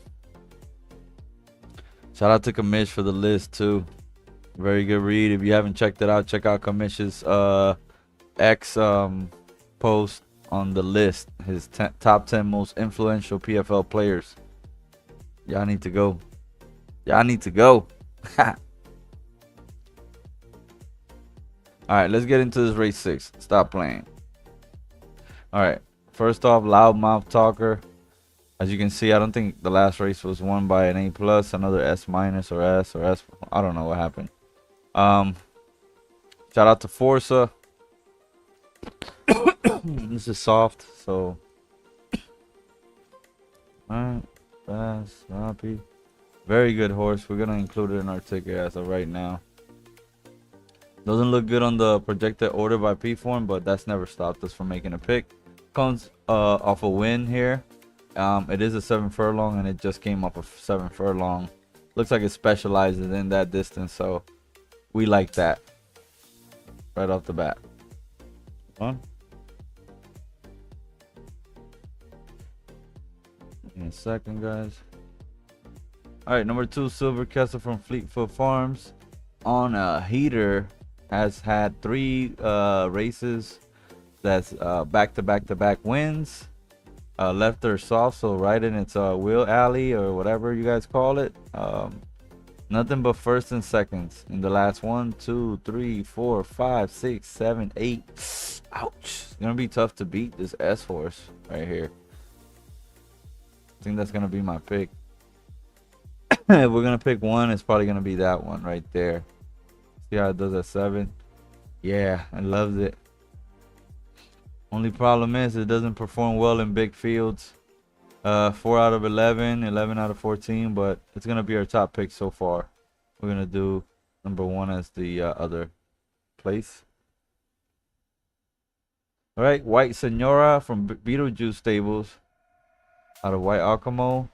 Shout out to Kamish for the list too. Very good read. If you haven't checked it out, check out Kamish's X post on the list. His top 10 most influential PFL players. Y'all need to go. Y'all need to go. Alright, let's get into this race 6. Stop playing. Alright, first off, loudmouth talker. As you can see, I don't think the last race was won by an A+, another S- or S or S. I don't know what happened. Shout out to Forza. This is soft, so alright, fast, sloppy. Very good horse. We're gonna include it in our ticket as of right now. Doesn't look good on the projected order by P-Form, but that's never stopped us from making a pick. Comes off a win here. It is a 7 furlong, and it just came up a 7 furlong. Looks like it specializes in that distance, so we like that right off the bat. One. In a second, guys. All right, number 2, Silver Kessel from Fleetfoot Farms on a heater. Has had 3 races that's back-to-back wins. Left her soft, so right in its wheel alley or whatever you guys call it. Nothing but first and seconds in the last 1, 2, 3, 4, 5, 6, 7, 8. Ouch! It's gonna be tough to beat this S horse right here. I think that's gonna be my pick. If we're gonna pick one, it's probably gonna be that one right there. See how it does at 7? Yeah, I loved it. Only problem is it doesn't perform well in big fields. 4 out of 11, 11 out of 14, but it's gonna be our top pick so far. We're gonna do number 1 as the other place. All right, White Senora from Beetlejuice Stables, out of White Alcamo.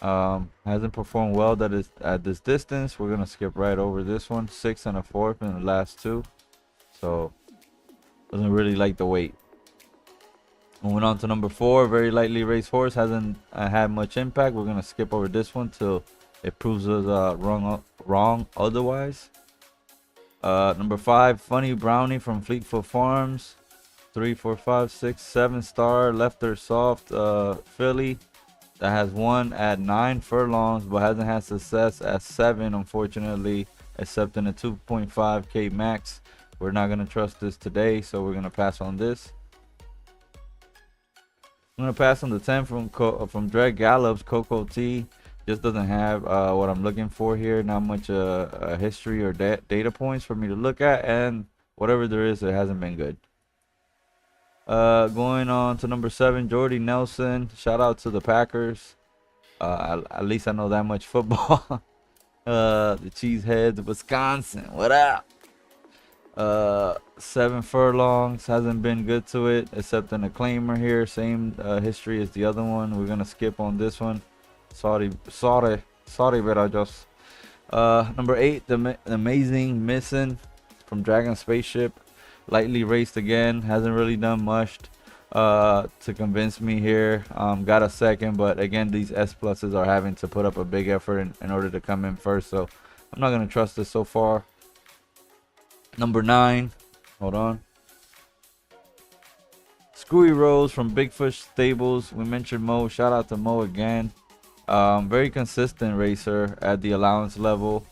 Hasn't performed well at this distance. We're gonna skip right over this one. 6 and a 4th in the last 2, so doesn't really like the weight. Moving on to number 4, very lightly raced horse, hasn't had much impact. We're gonna skip over this one till it proves us wrong otherwise. Number 5, Funny Brownie from Fleetfoot Farms, 3, 4, 5, 6, 7 star, left her soft filly that has won at 9 furlongs but hasn't had success at 7, unfortunately, except in a 2.5k max. We're not gonna trust this today, so we're gonna pass on this. I'm gonna pass on the 10 from Dreg Gallop's Coco T. Just doesn't have what I'm looking for here. Not much history or data points for me to look at, and whatever there is, it hasn't been good. Going on to number 7, Jordy Nelson. Shout out to the Packers. At least I know that much football. The Cheeseheads of Wisconsin. What up? 7 furlongs, hasn't been good to it except in a claimer here. Same history as the other one. We're gonna skip on this one. Sorry, but I just number 8, the amazing Missing from Dragon Spaceship, lightly raced again, hasn't really done much to convince me here. Got a 2nd, but again, these S pluses are having to put up a big effort in order to come in first, so I'm not gonna trust this so far. Number 9, hold on. Screwy Rose from Bigfoot Stables. We mentioned Mo. Shout out to Mo again. Very consistent racer at the allowance level.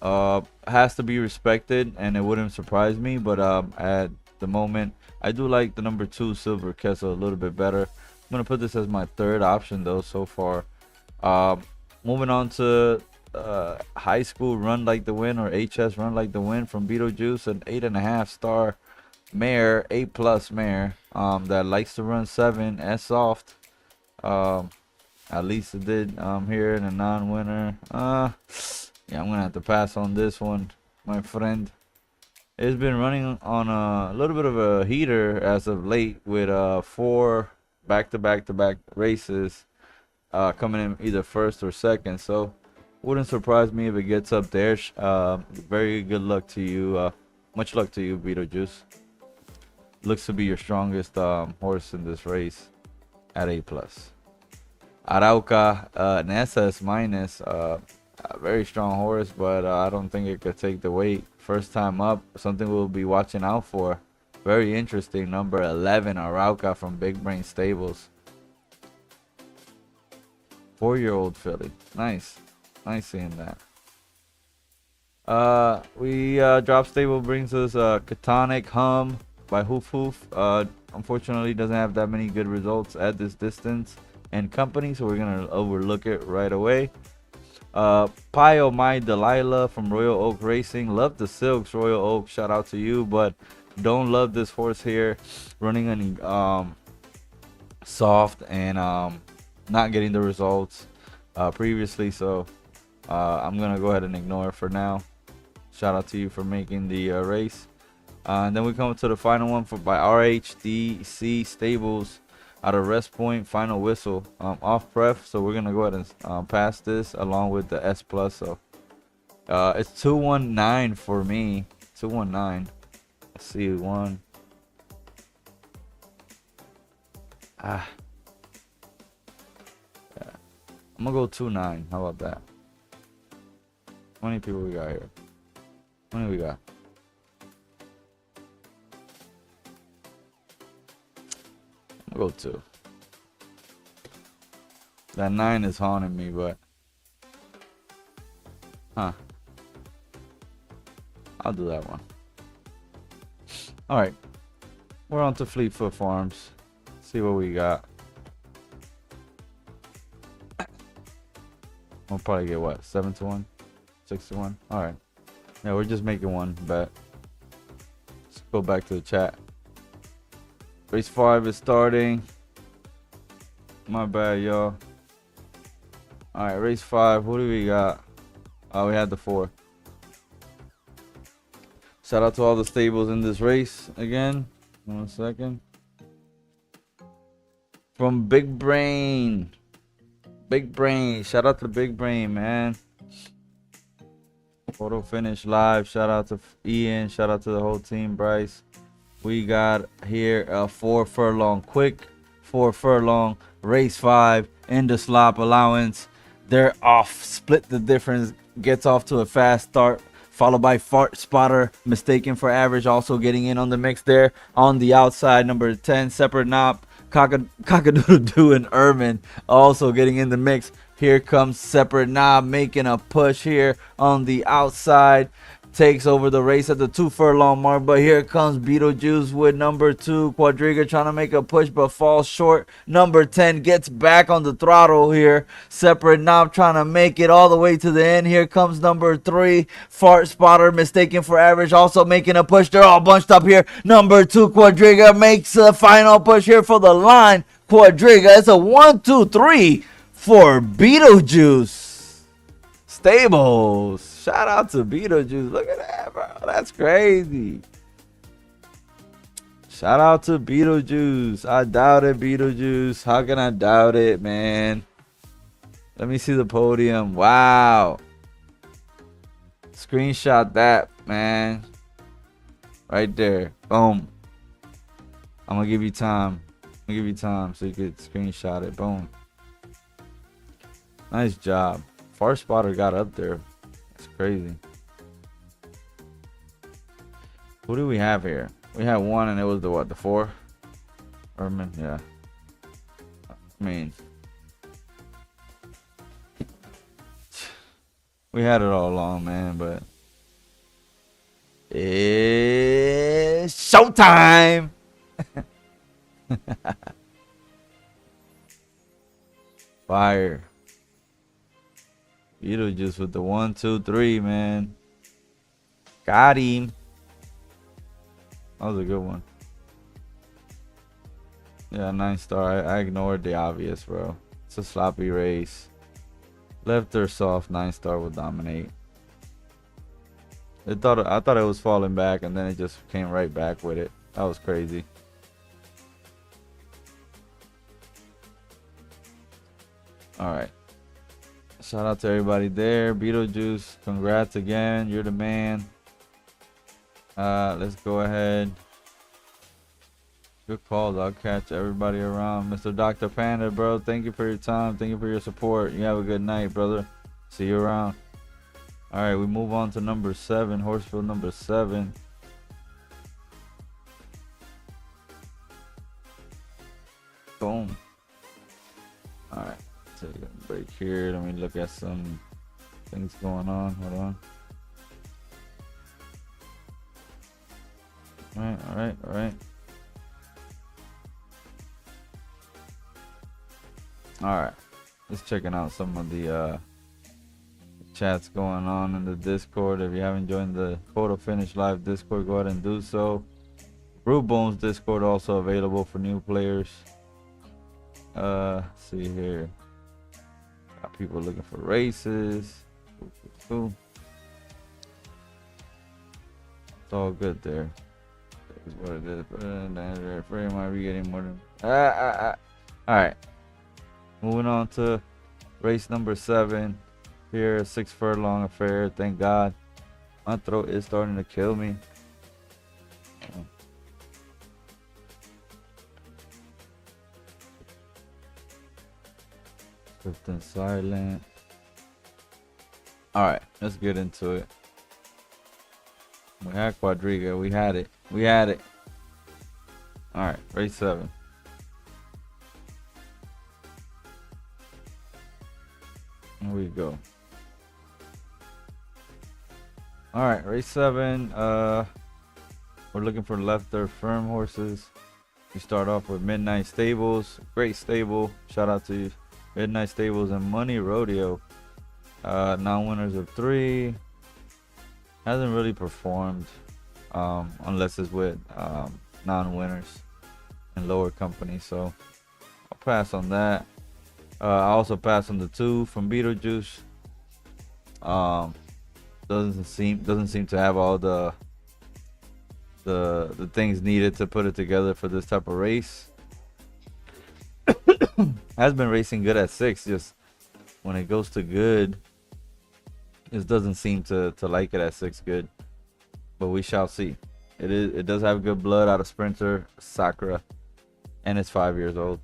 Has to be respected, and it wouldn't surprise me. But at the moment, I do like the number 2 Silver Kessel a little bit better. I'm gonna put this as my 3rd option though so far. Moving on to high school run like the wind, or HS run like the wind from Beetlejuice, an 8.5 star mare, A+ mare, that likes to run 7 S soft. At least it did here in a non-winner. Yeah, I'm gonna have to pass on this one, my friend. It's been running on a little bit of a heater as of late, with 4 back-to-back races coming in either first or second. So wouldn't surprise me if it gets up there. Very good luck to you. Much luck to you, Beetlejuice. Looks to be your strongest horse in this race at A+. Arauca, an SS-, a very strong horse, but I don't think it could take the weight. First time up, something we'll be watching out for. Very interesting. Number 11, Arauca from Big Brain Stables. 4-year-old filly. Nice seeing that. Drop stable brings us Catonic Hum by Hoof Hoof. Unfortunately doesn't have that many good results at this distance and company, so we're gonna overlook it right away. Pio My Delilah from Royal Oak Racing. Love the silks, Royal Oak, shout out to you, but don't love this horse here, running on soft and not getting the results previously, so I'm gonna go ahead and ignore it for now. Shout out to you for making the race. And then we come to the final one by RHDC Stables out of Rest Point. Final whistle, off pref, so we're gonna go ahead and pass this along with the S+. So it's 219 for me. 219. Let's see, one. Yeah. I'm gonna go 29. How about that? How many people we got here? How many we got? I'll go 2. That 9 is haunting me, but I'll do that one. All right, we're on to Fleetfoot Farms. See what we got. We'll probably get what, 7-1, 6-1. All right. Yeah, we're just making one bet. Let's go back to the chat. Race 5 is starting. My bad, y'all. All right, race 5. Who do we got? Oh, we had the 4. Shout out to all the stables in this race again. 1 second. From Big Brain. Big Brain. Shout out to Big Brain, man. Photofinish live. Shout out to Ian. Shout out to the whole team, Bryce. We got here a 4 furlong quick. 4 furlong. Race 5. In the slop allowance. They're off. Split the difference. Gets off to a fast start. Followed by Fart Spotter, mistaken for average, also getting in on the mix there. On the outside, number 10, Separate Knob, Cockadoodle-Doo, and Ermin also getting in the mix. Here comes Separate Knob making a push here on the outside. Takes over the race at the 2 furlong mark, but here comes Beetlejuice with number 2, Quadriga, trying to make a push but falls short. Number 10 gets back on the throttle here. Separate Knob trying to make it all the way to the end. Here comes number 3, Fart Spotter, mistaken for average, also making a push. They're all bunched up here. Number 2, Quadriga, makes a final push here for the line. Quadriga, it's a 1-2-3 for Beetlejuice Stables. Shout out to Beetlejuice. Look at that, bro. That's crazy. Shout out to Beetlejuice. I doubted Beetlejuice. How can I doubt it, man? Let me see the podium. Wow. Screenshot that, man. Right there. Boom. I'm going to give you time. I'm going to give you time so you could screenshot it. Boom. Nice job. Far Spotter got up there. That's crazy. Who do we have here? We had 1 and it was the what? The 4? Ermin, yeah. I mean, we had it all along, man, but it's showtime. Fire. Beetlejuice with the 1, 2, 3, man. Got him. That was a good one. Yeah, 9-star. I ignored the obvious, bro. It's a sloppy race. Left or soft, 9-star will dominate. I thought it was falling back, and then it just came right back with it. That was crazy. All right. Shout out to everybody there. Beetlejuice, congrats again. You're the man. Let's go ahead. Good calls. I'll catch everybody around. Mr. Dr. Panda, bro. Thank you for your time. Thank you for your support. You have a good night, brother. See you around. All right, we move on to number 7. Horsefield number 7. Boom. All right. Take a break here. Let me look at some things going on. Hold on. All right. Alright, just checking out some of the chats going on in the Discord. If you haven't joined the Photofinish live Discord, go ahead and do so. Brew Bones Discord also available for new players. See here. Got people looking for races. Cool. It's all good there. That's what it is. But frame might be getting more than alright. Moving on to race number 7. Here, a 6 furlong affair. Thank God. My throat is starting to kill me. Clifton silent. Alright, let's get into it. We had Quadriga. We had it. Alright, race 7. Here we go. All right, race 7. We're looking for left or firm horses. We start off with Midnight Stables. Great stable. Shout out to you. Midnight Stables and Money Rodeo. Non-winners of 3. Hasn't really performed unless it's with non-winners and lower company. So I'll pass on that. I also passed on the 2 from Beetlejuice. Doesn't seem to have all the things needed to put it together for this type of race. Has been racing good at 6, just when it goes to good, it doesn't seem to like it at 6 good. But we shall see. It does have good blood out of Sprinter Sakura, and it's 5 years old.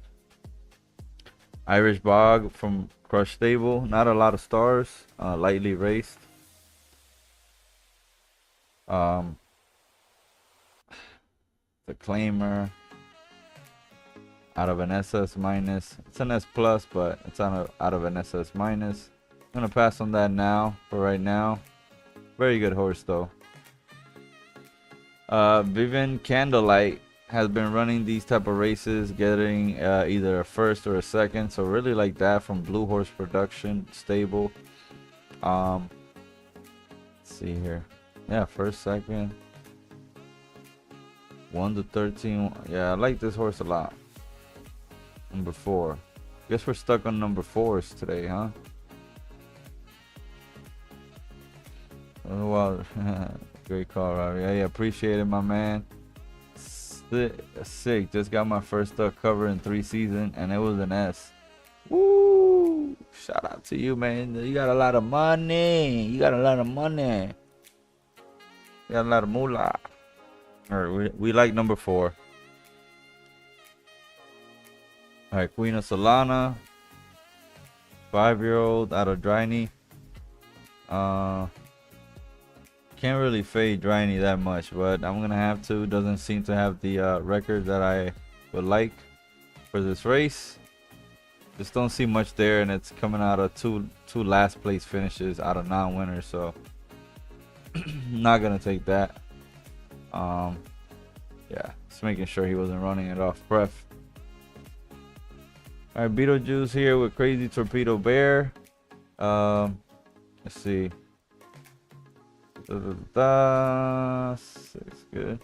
Irish Bog from Crush Stable. Not a lot of stars. Lightly raced. The Claimer. Out of an SS minus. It's an S plus, but it's out of an SS minus. I'm gonna pass on that now for right now. Very good horse though. Vivian Candlelight has been running these type of races, getting either a first or a second, so really like that from Blue Horse Production Stable. Let's see here. Yeah, first, second, 1 to 13. Yeah, I like this horse a lot. Number 4. Guess we're stuck on number 4s today, huh? Oh, wow. Great call, Robbie. Yeah, appreciate it, my man. Sick. Just got my first cover in 3 seasons, and it was an S. Woo! Shout out to you, man. You got a lot of money. You got a lot of moolah. All right, we like number 4. All right, Queen of Solana, 5-year-old out of Dryny. Can't really fade Dryny that much, but I'm gonna have to. Doesn't seem to have the record that I would like for this race. Just don't see much there, and it's coming out of two last place finishes out of non-winners, so not gonna take that. Yeah, just making sure he wasn't running it off pref. All right, Beetlejuice here with Crazy Torpedo Bear. Let's see. Six, good.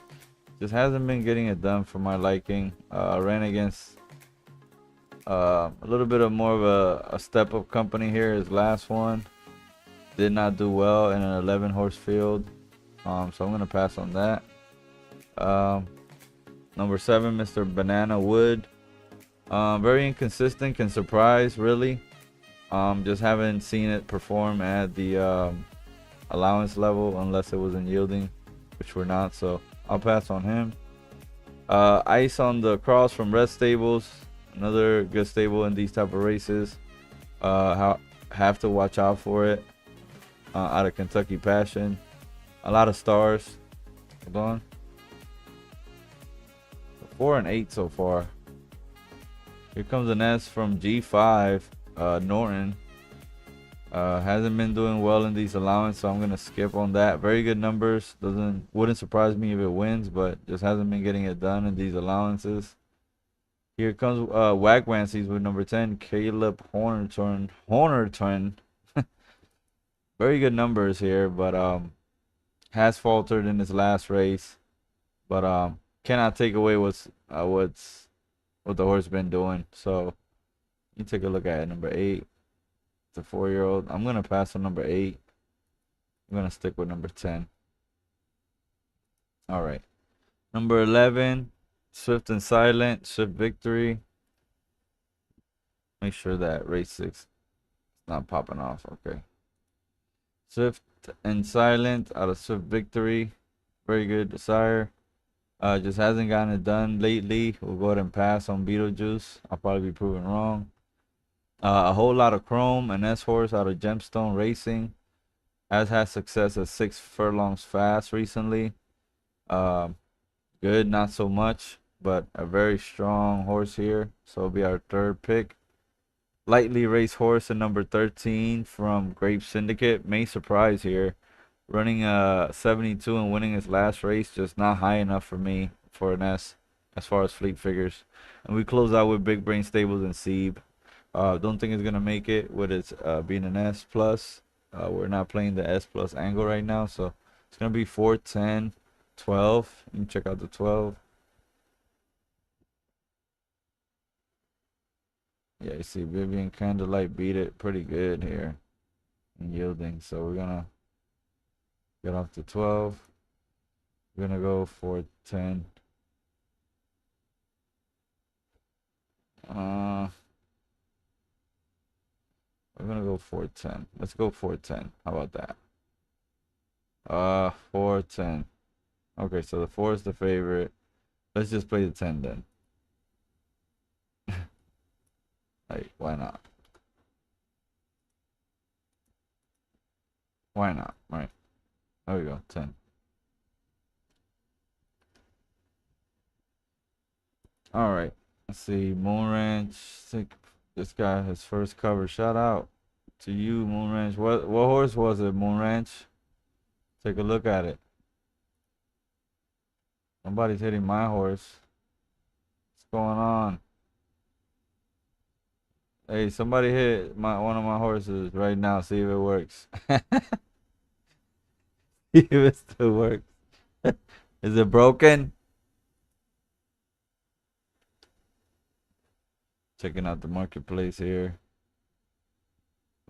Just hasn't been getting it done for my liking. Ran against a little bit of more of a step up company here. His last one did not do well in an 11 horse field. So I'm gonna pass on that. Number 7, Mr. Banana Wood. Very inconsistent, can surprise really. Just haven't seen it perform at the allowance level unless it was in yielding, which we're not, so I'll pass on him. Ice on the cross from Red Stables, another good stable in these type of races. Have to watch out for it. Out of Kentucky Passion, a lot of stars. Hold on, 4 and 8 so far. Here comes an S from G5, Norton. Hasn't been doing well in these allowances, so I'm gonna skip on that. Very good numbers. Wouldn't surprise me if it wins, but just hasn't been getting it done in these allowances. Here comes Wagwansies with number 10, Caleb Hornerton. Very good numbers here, but has faltered in his last race. But cannot take away what the horse been doing. So you take a look at it. Number 8. It's a 4-year-old. I'm gonna pass on number 8. I'm gonna stick with number 10. All right. Number 11, Swift and Silent, Swift Victory. Make sure that race 6 is not popping off. Okay. Swift and Silent out of Swift Victory. Very good desire. Just hasn't gotten it done lately. We'll go ahead and pass on Beetlejuice. I'll probably be proven wrong. A whole lot of Chrome, an S horse out of Gemstone Racing. Has had success at 6 furlongs fast recently. Good, not so much, but a very strong horse here. So it'll be our 3rd pick. Lightly raced horse at number 13 from Grape Syndicate. May surprise here. Running 72 and winning his last race, just not high enough for me for an S as far as fleet figures. And we close out with Big Brain Stables and Seeb. Don't think it's gonna make it with its being an S plus. We're not playing the S plus angle right now, so it's gonna be 4, 10, 12. You can check out the 12. Yeah, you see Vivian Candlelight beat it pretty good here in yielding, so we're gonna get off the 12. We're gonna go for 10. We're gonna go 410. Let's go 410. How about that? 410. Okay, so the 4 is the favorite. Let's just play the 10 then. Like, why not? Why not? Right. There we go. 10. All right. Let's see. Moon Ranch. This guy, his first cover. Shout out to you, Moon Ranch. What horse was it, Moon Ranch? Take a look at it. Somebody's hitting my horse. What's going on? Hey, somebody hit one of my horses right now. See if it works. See if it still works. Is it broken? Checking out the marketplace here.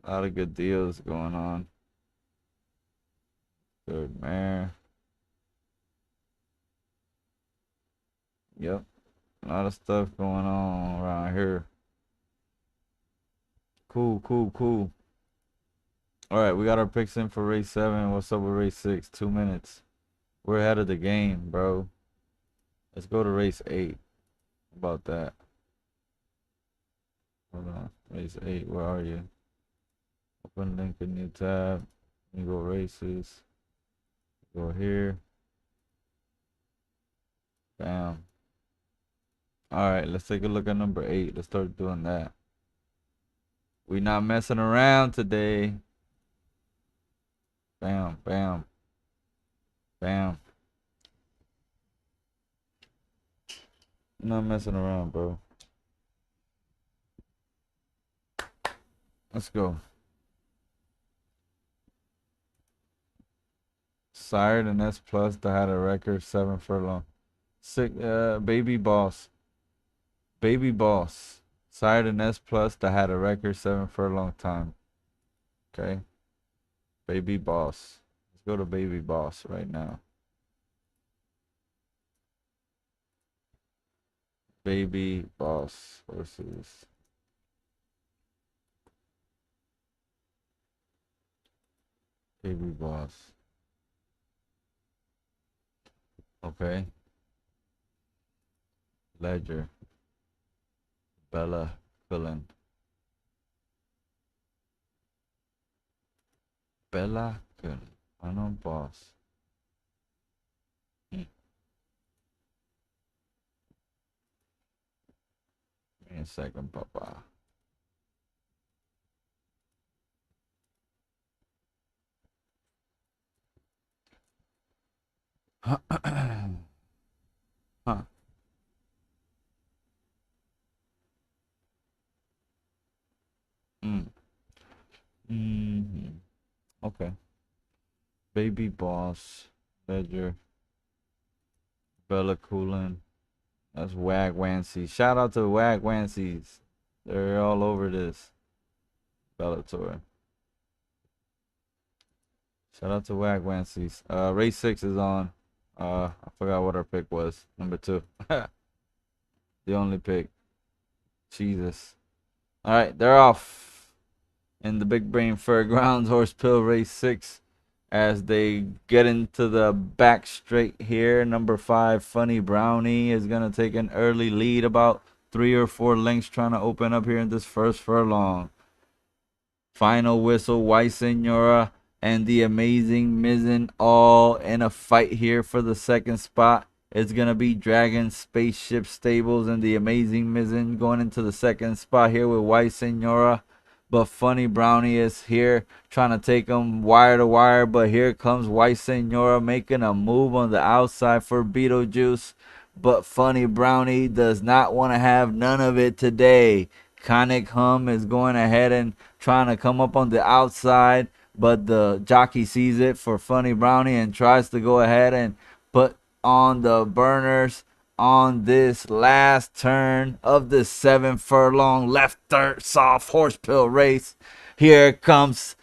A lot of good deals going on. Third mare. Yep. A lot of stuff going on around here. Cool, cool, cool. All right, we got our picks in for race 7. What's up with race 6? 2 minutes. We're ahead of the game, bro. Let's go to race 8. How about that? Hold on. Race 8, where are you? Open link, a new tab. You go races. Go here. Bam. All right, let's take a look at number 8. Let's start doing that. We not messing around today. Bam, bam, bam. Not messing around, bro. Let's go. sired and S plus that had a record 7 furlong. Baby Boss. Baby Boss. Sired and S plus that had a record 7 furlong time. Okay. Baby Boss. Let's go to Baby Boss right now. Baby Boss versus Baby Boss. Okay. Ledger. Bella Quillen. Bella Quillen. Unknown Boss. Give me a second, Papa. Huh. Okay. Baby Boss. Ledger. Bella Coolin. That's Wag Wancy. Shout out to Wag Wancy's. They're all over this. Bellator. Shout out to Wag Wancy's. Race 6 is on. I forgot what our pick was. Number 2. The only pick. Jesus. Alright, they're off in the Big Brain Fairgrounds Horse Pill Race 6 as they get into the back straight here. Number 5, Funny Brownie, is going to take an early lead, about 3 or 4 lengths, trying to open up here in this first furlong. Final whistle, White Senora and the Amazing Mizzen all in a fight here for the second spot. It's going to be Dragon Spaceship Stables and the Amazing Mizzen going into the second spot here with White Senora. But Funny Brownie is here trying to take him wire to wire. But here comes White Senora making a move on the outside for Beetlejuice. But Funny Brownie does not want to have none of it today. Conic Hum is going ahead and trying to come up on the outside, but the jockey sees it for Funny Brownie and tries to go ahead and put on the burners on this last turn of the 7 furlong left third soft horse pill race. Here comes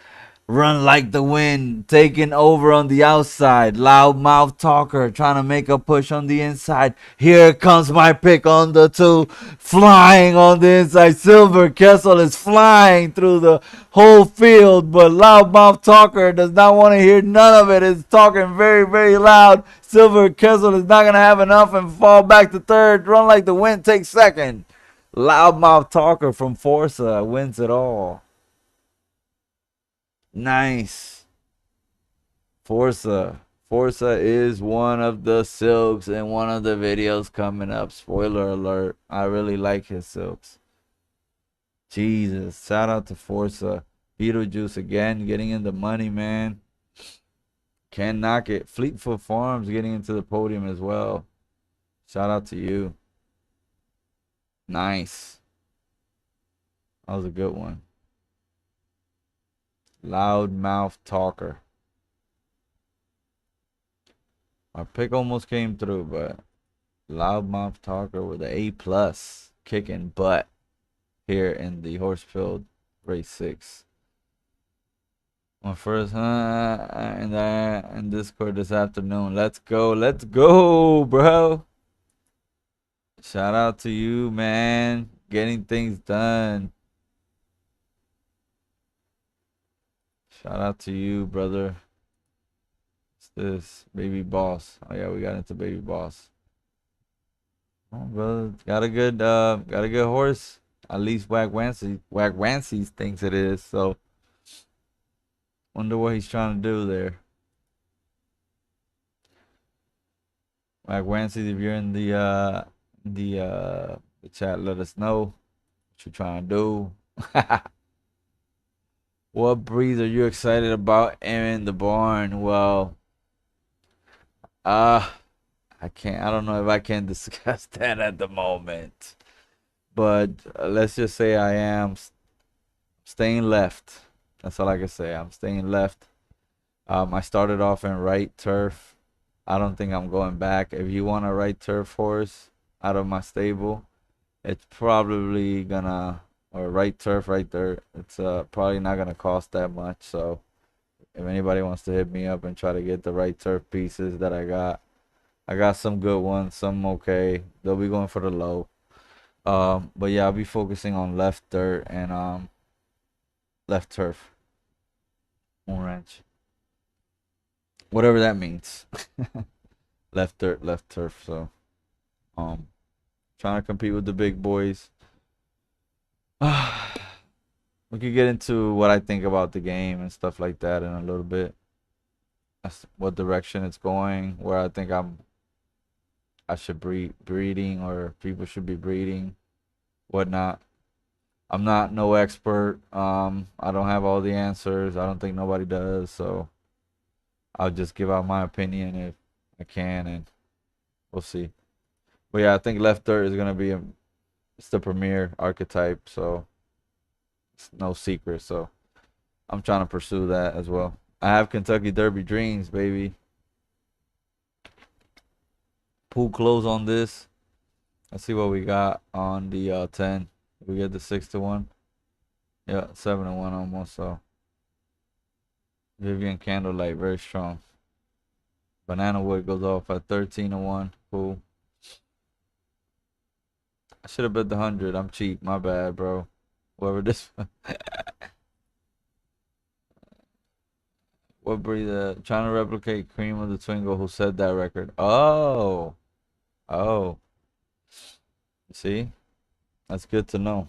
Run Like the Wind taking over on the outside. Loudmouth Talker trying to make a push on the inside. Here comes my pick on the 2. Flying on the inside. Silver Kessel is flying through the whole field. But Loudmouth Talker does not want to hear none of it. It's talking very, very loud. Silver Kessel is not going to have enough and fall back to third. Run Like the Wind takes second. Loudmouth Talker from Forza wins it all. Nice. Forza is one of the silks in one of the videos coming up. Spoiler alert. I really like his silks. Jesus. Shout out to Forza. Beetlejuice again getting in the money, man. Can't knock it. Fleetfoot Farms getting into the podium as well. Shout out to you. Nice. That was a good one. Loudmouth Talker. Our pick almost came through, but Loudmouth Talker with an A+, kicking butt here in the Horsefield Race 6. My first in Discord this afternoon. Let's go, bro. Shout out to you, man. Getting things done. Shout out to you, brother. What's this? Baby Boss. Oh yeah, we got into Baby Boss. Oh, brother, got a good horse. At least Wag Wancy thinks it is. So, wonder what he's trying to do there. Wag Wancy, if you're in the chat, let us know what you're trying to do. What breed are you excited about in the barn? Well, I don't know if I can discuss that at the moment. But let's just say I am staying left. That's all I can say. I'm staying left. I started off in right turf. I don't think I'm going back. If you want a right turf horse out of my stable, it's probably gonna, or right turf, right there. It's probably not gonna cost that much. So if anybody wants to hit me up and try to get the right turf pieces that I got some good ones, some okay. They'll be going for the low. But yeah, I'll be focusing on left dirt and left turf, orange, whatever that means. Left dirt, left turf. So um, trying to compete with the big boys. We could get into what I think about the game and stuff like that in a little bit. That's what direction it's going, where I think I should breeding or people should be breeding, whatnot. I'm not no expert. I don't have all the answers. I don't think nobody does. So I'll just give out my opinion if I can, and we'll see. But yeah, I think left dirt is gonna be it's the premier archetype, so it's no secret. So I'm trying to pursue that as well. I have Kentucky Derby dreams, baby. Pool close on this. Let's see what we got on the 10. We get the 6-1. Yeah, 7-1 almost. So Vivian Candlelight very strong. Banana Wood goes off at 13-1. Cool. I should have bet the 100. I'm cheap. My bad, bro. Whoever this. What breed? Trying to replicate Cream of the Twingo. Who said that record? Oh. Oh. See? That's good to know.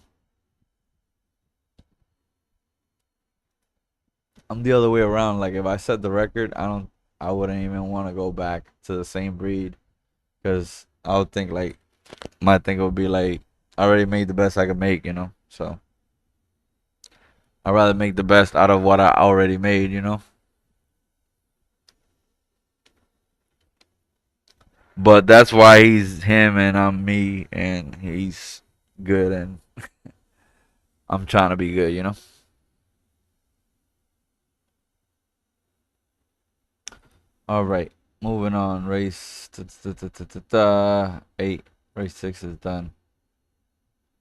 I'm the other way around. Like if I set the record, I wouldn't even want to go back to the same breed because I would think like my thing would be like I already made the best I could make, you know. So I'd rather make the best out of what I already made, you know. But that's why he's him and I'm me and he's good and I'm trying to be good, you know. All right, moving on. Race 8. Race 6 is done.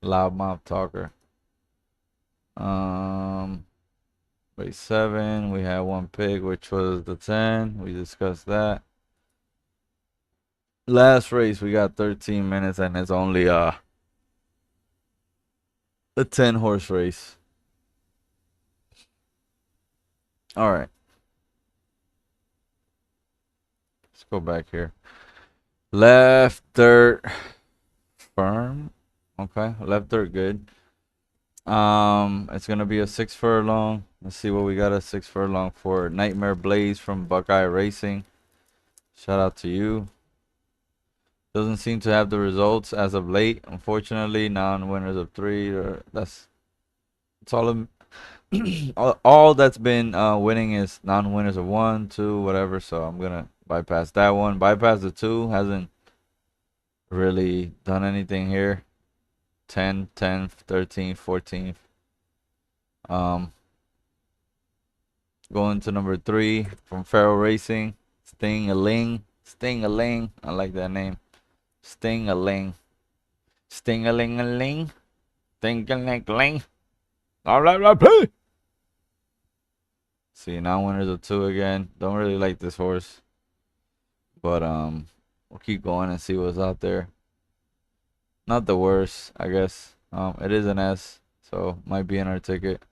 Loudmouth talker. Um, Race 7, we had one pig, which was the 10. We discussed that. Last race, we got 13 minutes, and it's only a 10 horse race. All right, let's go back here. Left dirt firm. Okay, left dirt good. It's gonna be a 6 furlong. Let's see what we got a 6 furlong for. Nightmare Blaze from Buckeye Racing. Shout out to you. Doesn't seem to have the results as of late. Unfortunately, non-winners of 3. That's all. All that's been winning is non-winners of 1, 2, whatever. So I'm gonna bypass that one. Bypass the 2. Hasn't really done anything here. 10, 10th, 13th, 14th. Going to number 3 from Farrell Racing. Sting-a-ling. Sting-a-ling. I like that name. Sting-a-ling. Sting-a-ling-a-ling. Sting-a-ling-a-ling. See, now winners of 2 again. Don't really like this horse. But we'll keep going and see what's out there. Not the worst, I guess. It is an S, so might be in our ticket.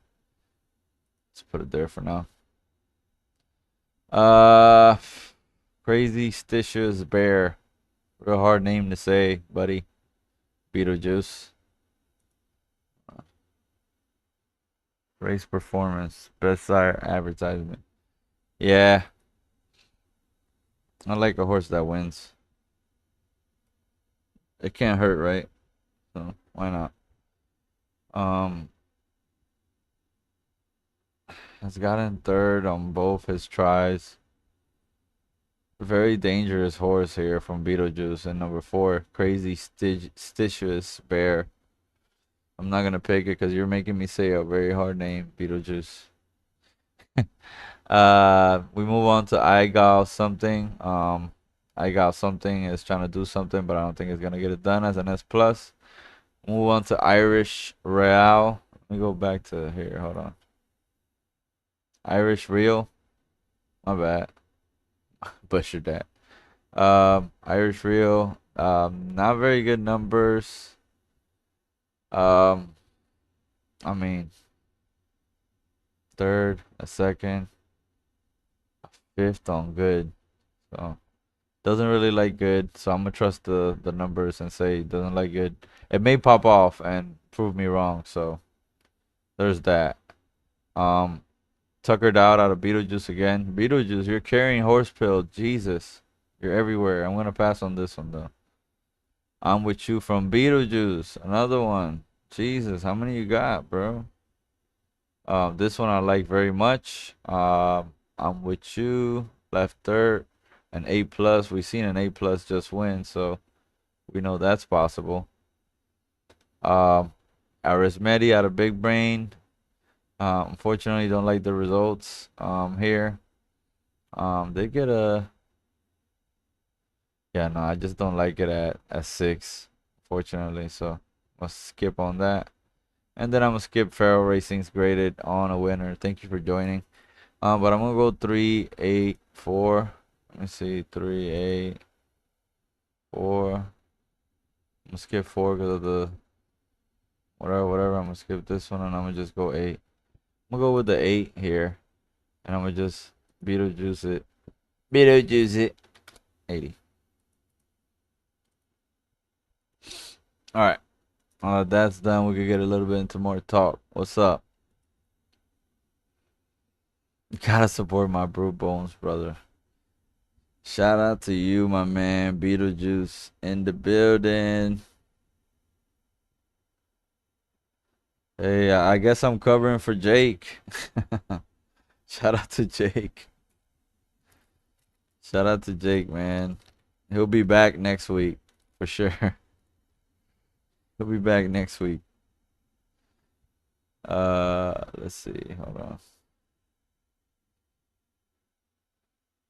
Let's put it there for now. Crazy Stitious Bear. Real hard name to say, buddy. Beetlejuice. Race performance. Best sire advertisement. Yeah. I like a horse that wins. It can't hurt, right? So why not? Has gotten 3rd on both his tries. Very dangerous horse here from Beetlejuice. And number 4, Crazy Stitious Bear. I'm not gonna pick it because you're making me say a very hard name, Beetlejuice. We move on to I got something. I got something is trying to do something, but I don't think it's gonna get it done as an S plus. Move on to Irish Real. Let me go back to here. Hold on. Irish Real. My bad. Butchered that. Irish Real. Not very good numbers. Um, I mean, third, a second, a fifth on good. So doesn't really like good. So I'm gonna trust the numbers and say doesn't like good. It may pop off and prove me wrong. So there's that. Um, Tuckered out of Beetlejuice again. Beetlejuice, you're carrying horse pill. Jesus, you're everywhere. I'm gonna pass on this one though. I'm with you from Beetlejuice. Another one. Jesus, how many you got, bro? This one I like very much. I'm with you. Left third. An A plus. We've seen an A plus just win, so we know that's possible. Arismetti out of Big Brain. Unfortunately, don't like the results. Here. They get a. Yeah, no, I just don't like it at 6, fortunately. So I'll skip on that. And then I'm gonna skip Feral Racing's graded on a winner. Thank you for joining. But I'm gonna go 3, 8, 4. Let me see, 3, 8, 4. I'm gonna skip 4 because of the whatever. I'm gonna skip this one and I'm gonna just go 8. I'm gonna go with the 8 here, and I'm gonna just Beetlejuice it. Beetlejuice it. 80. All right. That's done. We could get a little bit into more talk. What's up? You gotta support my Brew Bones, brother. Shout out to you, my man. Beetlejuice in the building. Hey, I guess I'm covering for Jake. Shout out to Jake. Shout out to Jake, man. He'll be back next week for sure. He'll be back next week. Let's see. Hold on.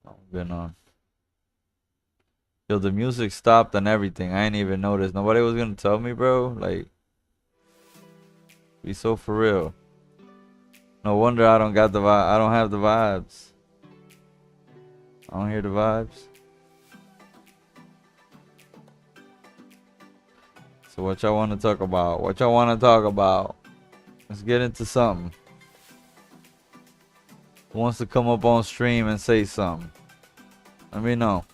I've been on. Yo, the music stopped and everything. I ain't even noticed. Nobody was gonna tell me, bro. Like, be so for real. No wonder I don't got the vibe. I don't have the vibes. I don't hear the vibes. So what y'all want to talk about? What y'all want to talk about? Let's get into something. Who wants to come up on stream and say something? Let me know.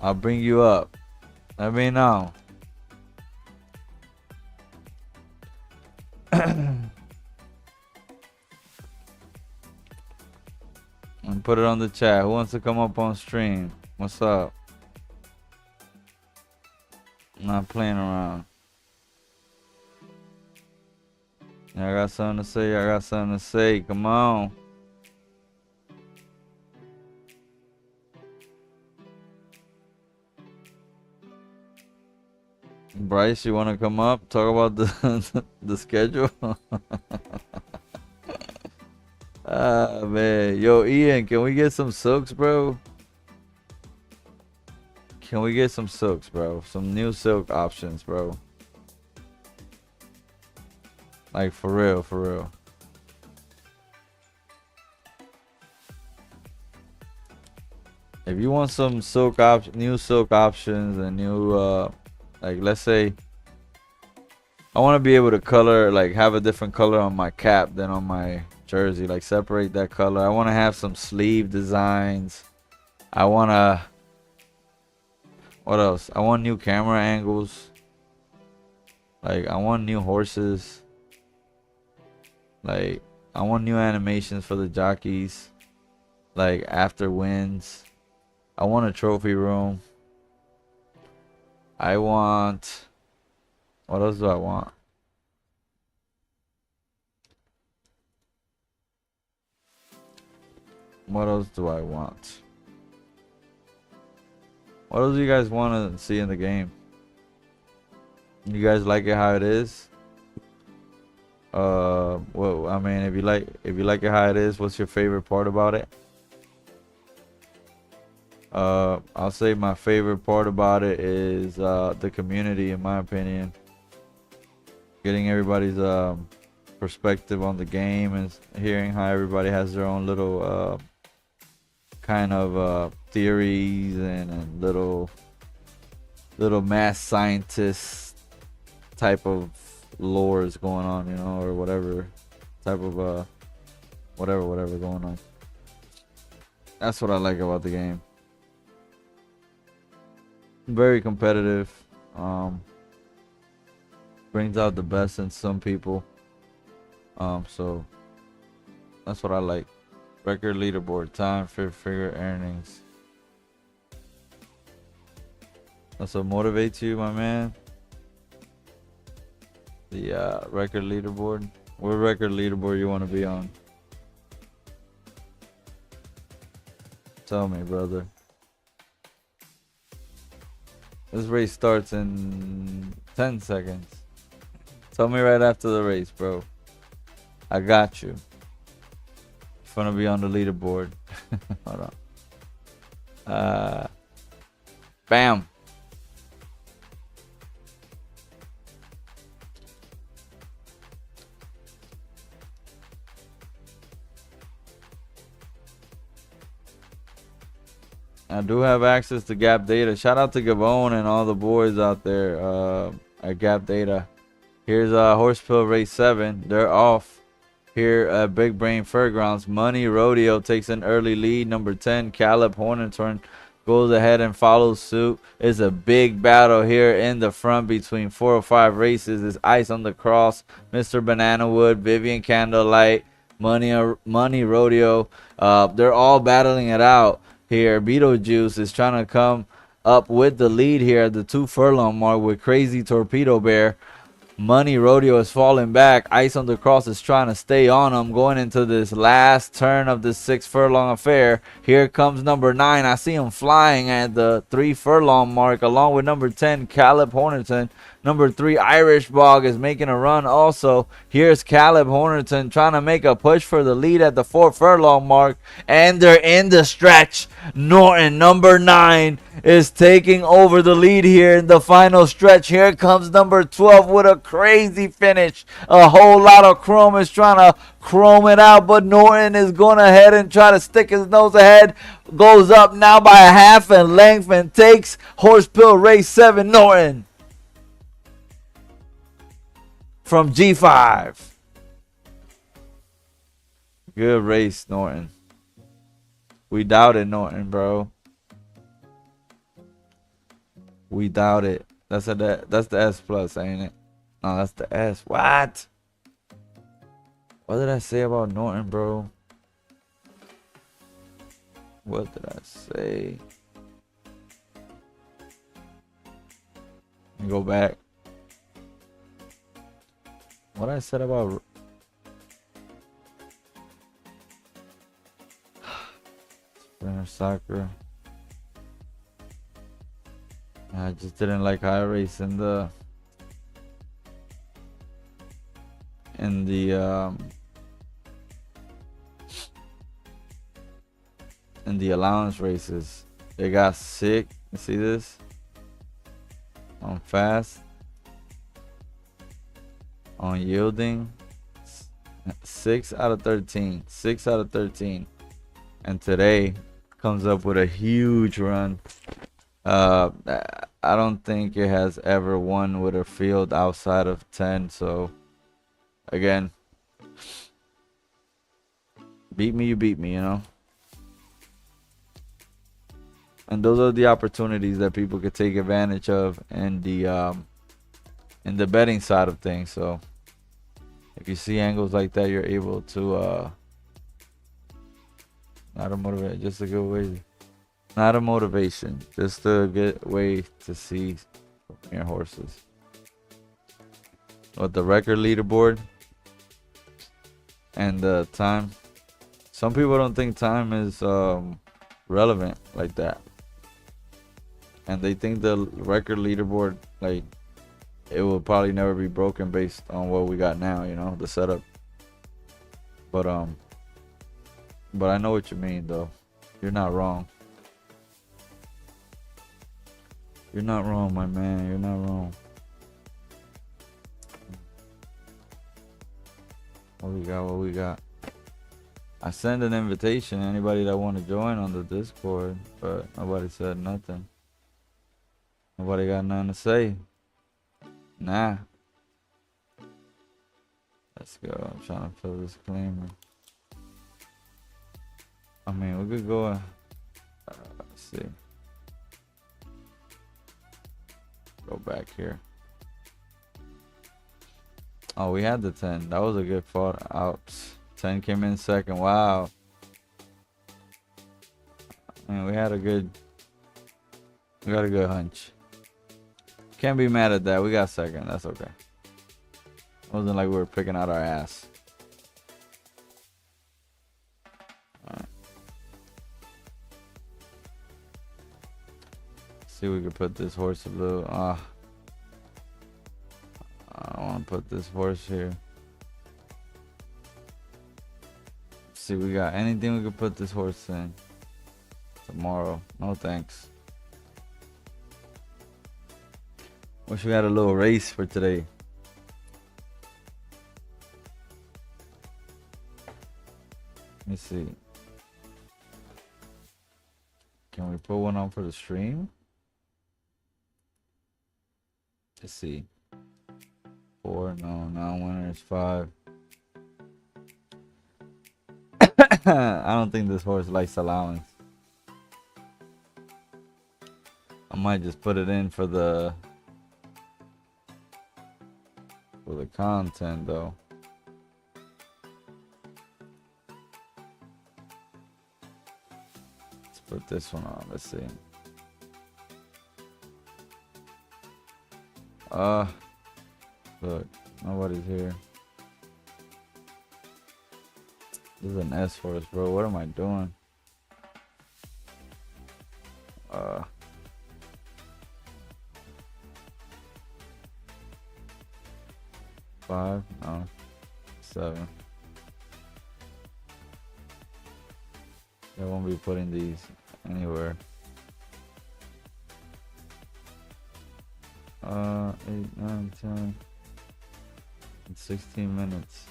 I'll bring you up. Let me know. And put it on the chat. Who wants to come up on stream? What's up? I'm not playing around. I got something to say. I got something to say. Come on. Bryce, you want to come up? Talk about the schedule? Ah, man. Yo, Ian, can we get some silks, bro? Can we get some silks, bro? Some new silk options, bro. Like, for real, for real. If you want some silk new silk options and new, like, let's say, I want to be able to color, like, have a different color on my cap than on my jersey. Like, separate that color. I want to have some sleeve designs. I want to... What else? I want new camera angles. Like, I want new horses. Like, I want new animations for the jockeys. Like, after wins. I want a trophy room. I want... What else do I want? What else do I want? What else do you guys want to see in the game? You guys like it how it is? Well, I mean, if you like it how it is, what's your favorite part about it? I'll say my favorite part about it is the community, in my opinion. Getting everybody's perspective on the game and hearing how everybody has their own little kind of theories and little math scientist type of lore is going on, you know, or whatever type of whatever going on. That's what I like about the game. Very competitive. Brings out the best in some people. So that's what I like. Record leaderboard, time, figure earnings. That's what motivates you, my man. The record leaderboard. What record leaderboard you want to be on? Tell me, brother. This race starts in 10 seconds. Tell me right after the race, bro. I got you. If you want to be on the leaderboard. Hold on. Bam. I do have access to Gap Data. Shout out to Gabon and all the boys out there at Gap Data. Here's Horsepill Race 7. They're off here at Big Brain Fairgrounds. Money Rodeo takes an early lead. Number 10, Caleb Hornerton goes ahead and follows suit. It's a big battle here in the front between 4 or 5 races. It's Ice on the Cross, Mr. Bananawood, Vivian Candlelight, Money Rodeo. They're all battling it out here. Beetlejuice is trying to come up with the lead here at the 2 furlong mark with Crazy Torpedo Bear. Money Rodeo is falling back. Ice on the Cross is trying to stay on him going into this last turn of this 6 furlong affair. Here comes number 9. I see him flying at the 3 furlong mark along with number 10, Caleb Hornerton. Number 3, Irish Bog is making a run also. Here's Caleb Hornerton trying to make a push for the lead at the 4 furlong mark. And they're in the stretch. Norton, number 9, is taking over the lead here in the final stretch. Here comes number 12 with a crazy finish. A whole lot of chrome is trying to chrome it out, but Norton is going ahead and try to stick his nose ahead. Goes up now by a half a length and takes Horsepill Race 7. Norton from G5. Good race, Norton. We doubted Norton, bro. We doubt it. That's the S plus, ain't it? No, that's the S. What? What did I say about Norton, bro? What did I say? Let me go back. What I said about Sprinter Soccer. I just didn't like high race in the allowance races. They got sick. You see this? On fast. On yielding. 6 out of 13. 6 out of 13. And today comes up with a huge run. I don't think it has ever won with a field outside of 10. So again, beat me, you beat me, you know. And those are the opportunities that people could take advantage of in the betting side of things. So if you see angles like that, you're able to not a motivate, just a good way. Not a motivation, just a good way to see your horses. With the record leaderboard and the time. Some people don't think time is relevant like that. And they think the record leaderboard, like, it will probably never be broken based on what we got now, you know, the setup. But I know what you mean though. You're not wrong. You're not wrong, my man. You're not wrong. What we got? What we got? I sent an invitation to anybody that want to join on the Discord, but nobody said nothing. Nobody got nothing to say. Nah. Let's go. I'm trying to fill this disclaimer. I mean, we could go. Let's see. Go back here. Oh, we had the 10. That was a good fought out. 10 came in second. Wow. I mean, we got a good hunch. Can't be mad at that. We got second. That's okay. It wasn't like we were picking out our ass. Alright. See if we could put this horse a little. I don't want to put this horse here. See, we got anything we could put this horse in tomorrow. No thanks. Wish we had a little race for today. Let me see. Can we put one on for the stream? Let's see. 4, no, non-winner is 5. I don't think this horse likes allowance. I might just put it in for the content though. Let's put this one on. Let's see. Look, nobody's here. This is an S horse, bro. What am I doing? 5, no, 7. I won't be putting these anywhere. 8, 9, 10. It's 16 minutes.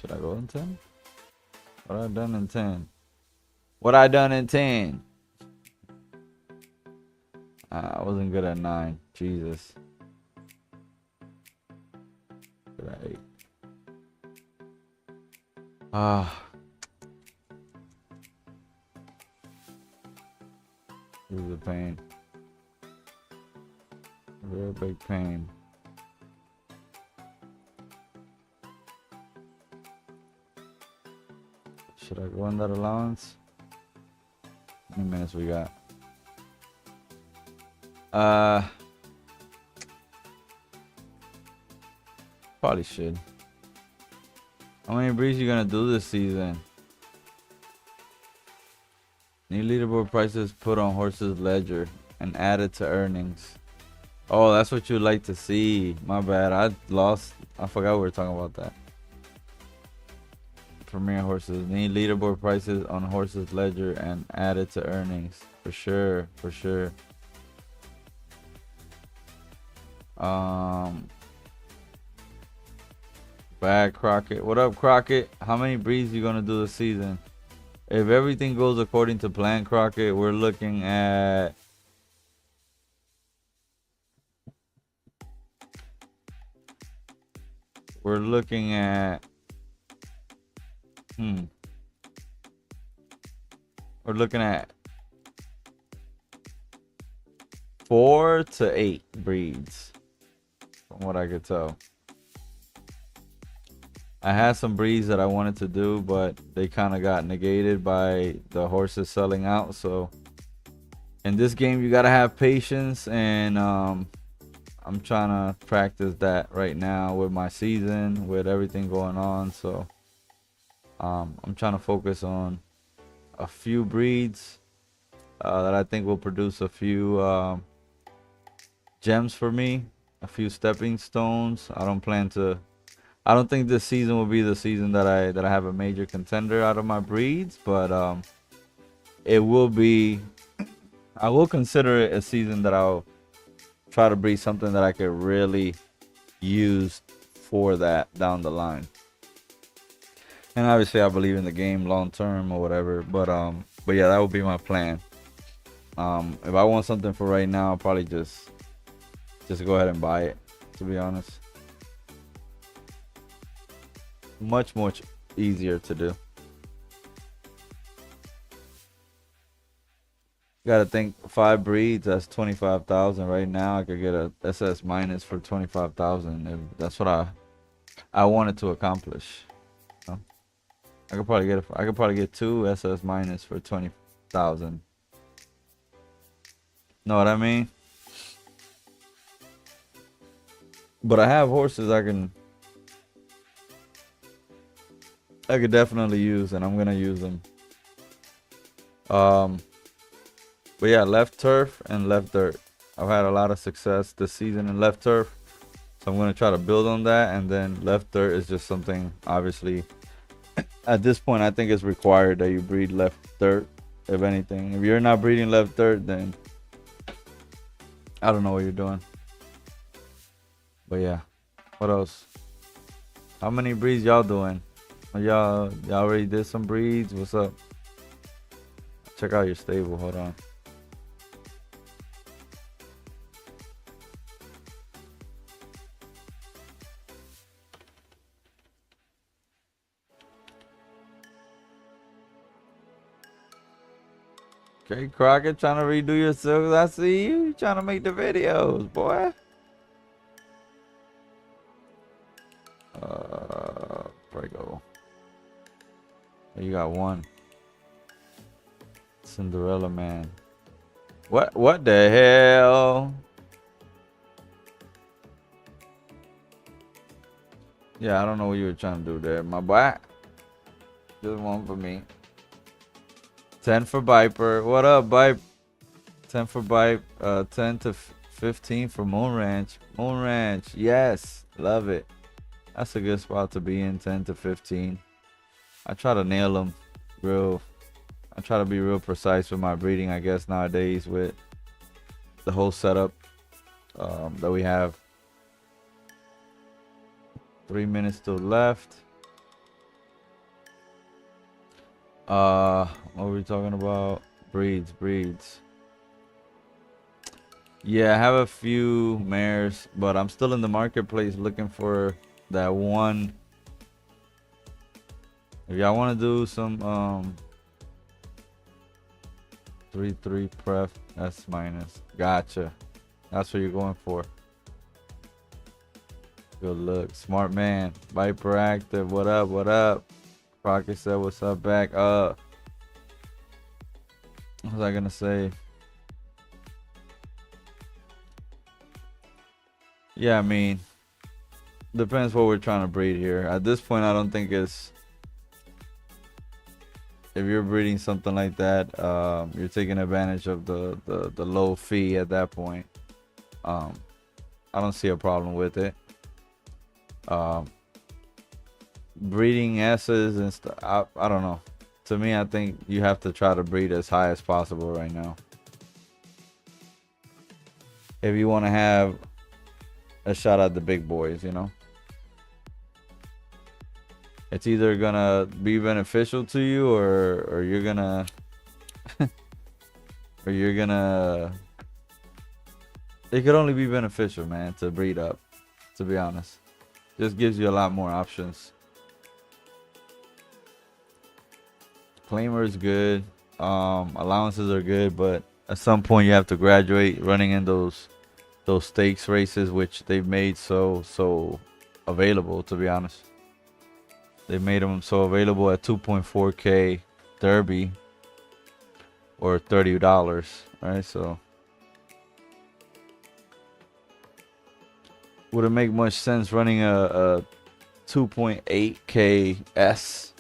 Should I go in 10? What I done in 10? What I done in 10? I wasn't good at 9. Jesus. Good at 8. This is a pain. A real big pain. Should I go in that allowance? How many minutes we got? Probably should. How many breeds you gonna do this season? New leaderboard prices put on horses ledger and added to earnings. Oh, that's what you'd like to see. My bad. I forgot we were talking about that. Premier horses. Need leaderboard prices on horses ledger and added to earnings. For sure. For sure. Bad Crockett. What up, Crockett? How many breeds you gonna do this season? If everything goes according to plan, Crockett, we're looking at we're looking at 4 to 8 breeds, from what I could tell. I had some breeds that I wanted to do, but they kind of got negated by the horses selling out. So in this game, you gotta have patience, and I'm trying to practice that right now with my season, with everything going on. So I'm trying to focus on a few breeds that I think will produce a few gems for me, a few stepping stones. I don't think this season will be the season that I have a major contender out of my breeds, but it will be. I will consider it a season that I'll try to breed something that I could really use for that down the line. And obviously, I believe in the game long term or whatever. But yeah, that would be my plan. If I want something for right now, I'll probably just go ahead and buy it. To be honest, much easier to do. Gotta think 5 breeds. That's 25,000 right now. I could get a SS minus for 25,000 if that's what I wanted to accomplish. You know? I could probably get 2 SS minus for 20,000. Know what I mean? But I have horses I could definitely use, and I'm gonna use them. But yeah, left turf and left dirt. I've had a lot of success this season in left turf, so I'm gonna try to build on that. And then left dirt is just something, obviously, at this point I think it's required that you breed left dirt. If anything, if you're not breeding left dirt, then I don't know what you're doing. But yeah, what else? How many breeds y'all doing? Y'all already did some breeds? What's up? Check out your stable. Hold on. Okay, Crockett trying to redo your silks. I see you trying to make the videos, boy. Prego. You got one. Cinderella man. What the hell? Yeah, I don't know what you were trying to do there, my boy. Just one for me. 10 for Viper. What up, Viper? 10 for Viper. 10 to 15 for Moon Ranch. Moon Ranch. Yes. Love it. That's a good spot to be in. 10 to 15. I try to nail them real. I try to be real precise with my breeding, I guess, nowadays with the whole setup that we have. 3 minutes still left. What were we talking about? Breeds. Yeah, I have a few mares, but I'm still in the marketplace looking for that one. If y'all want to do some 3-3 pref S minus, gotcha. That's what you're going for. Good look, smart man. Viper active. What up? What up? Crockett said, "What's up?" Back up. What was I gonna say? Yeah, I mean, depends what we're trying to breed here. At this point, I don't think it's. If you're breeding something like that, you're taking advantage of the low fee at that point. I don't see a problem with it. Breeding S's and stuff, I don't know. To me, I think you have to try to breed as high as possible right now. If you want to have a shot at the big boys, you know. It's either gonna be beneficial to you or you're gonna or you're gonna it could only be beneficial, man, to breed up, to be honest. Just gives you a lot more options. Claimer is good. Allowances are good, but at some point you have to graduate running in those stakes races, which they've made so available, to be honest. They made them so available at 2.4K Derby or $30, right? So would it make much sense running a 2.8K S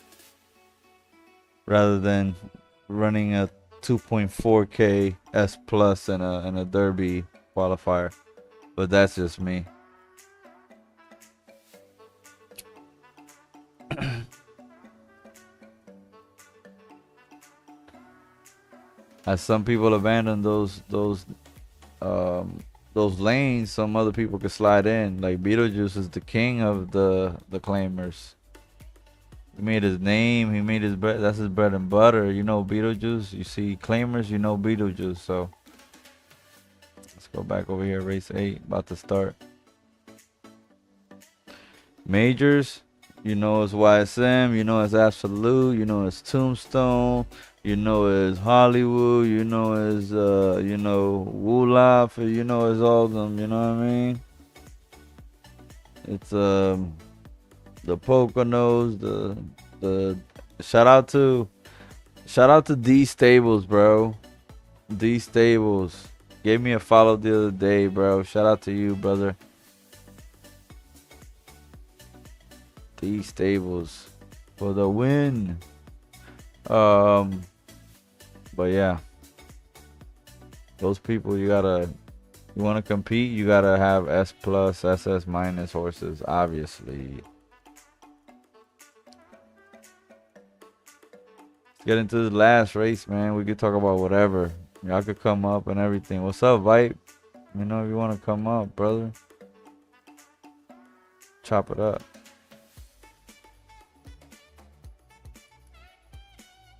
rather than running a 2.4K S plus and a Derby qualifier. But that's just me. As some people abandon those lanes, some other people could slide in. Like Beetlejuice is the king of the claimers. He made his name. He made his bread. That's his bread and butter. You know Beetlejuice. You see claimers. You know Beetlejuice. So let's go back over here. Race 8 about to start. Majors. You know it's YSM. You know it's Absolute. You know it's Tombstone. You know it's Hollywood. You know it's Wulaf. You know it's all of them. You know what I mean? It's the Poconos. The shout out to D Stables, bro. D Stables gave me a follow the other day, bro. Shout out to you, brother. D Stables for the win. But yeah, those people you want to compete, you gotta have S plus, SS minus horses, obviously. Let's get into the last race, man. We could talk about whatever. Y'all could come up and everything. What's up, Vipe? You know if you want to come up, brother. Chop it up.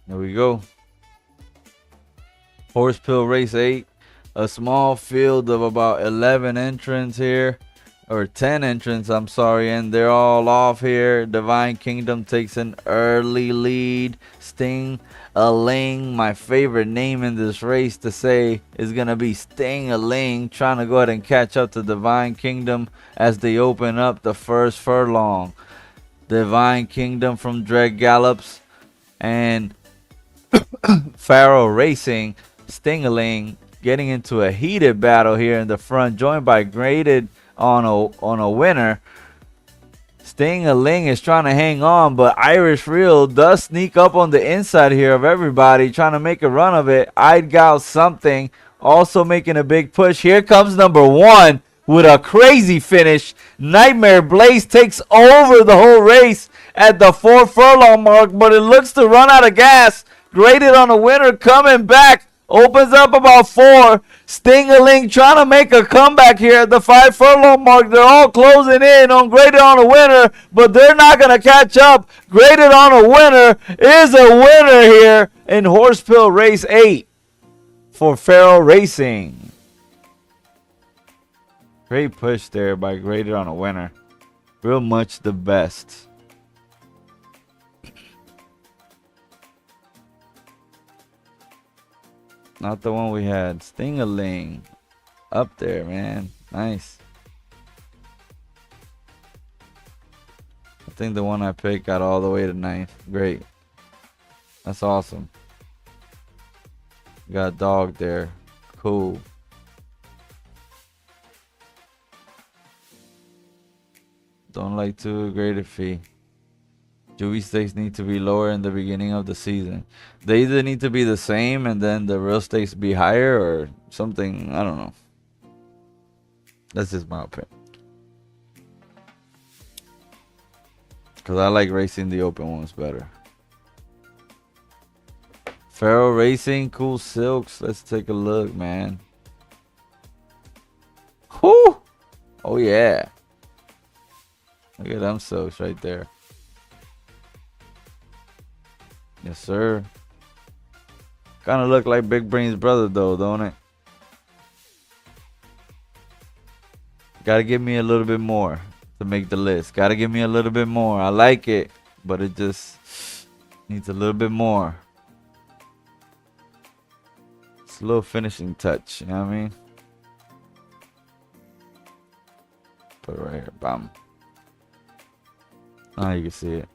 There we go. Horse Pill Race 8. A small field of about 11 entrants here. Or 10 entrants, I'm sorry. And they're all off here. Divine Kingdom takes an early lead. Sting-a-Ling. My favorite name in this race to say is going to be Sting-a-Ling. Trying to go ahead and catch up to Divine Kingdom as they open up the first furlong. Divine Kingdom from Dread Gallops. And Pharaoh Racing, Sting-a-Ling getting into a heated battle here in the front, joined by Graded on a winner. Sting-a-Ling is trying to hang on, but Irish Real does sneak up on the inside here of everybody, trying to make a run of it. I'd Got Something also making a big push. Here comes number 1 with a crazy finish. Nightmare Blaze takes over the whole race at the 4 furlong mark, but it looks to run out of gas. Graded on a winner, coming back. Opens up about 4. Sting-a-Ling trying to make a comeback here at the 5 furlong mark. They're all closing in on Graded on a winner, but they're not going to catch up. Graded on a winner is a winner here in Horse Pill Race 8 for Pharaoh Racing. Great push there by Graded on a winner. Real much the best. Not the one we had. Sting-a-Ling. Up there, man. Nice. I think the one I picked got all the way to 9th. Great. That's awesome. Got a dog there. Cool. Don't like too great a fee. Juvie stakes need to be lower in the beginning of the season. They either need to be the same and then the real stakes be higher or something. I don't know. That's just my opinion. Because I like racing the open ones better. Pharaoh Racing, Cool Silks. Let's take a look, man. Whoo! Oh, yeah. Look at them silks right there. Yes, sir. Kind of look like Big Brain's brother, though, don't it? Gotta give me a little bit more to make the list. Gotta give me a little bit more. I like it, but it just needs a little bit more. It's a little finishing touch, you know what I mean? Put it right here. Bam. Now you can see it.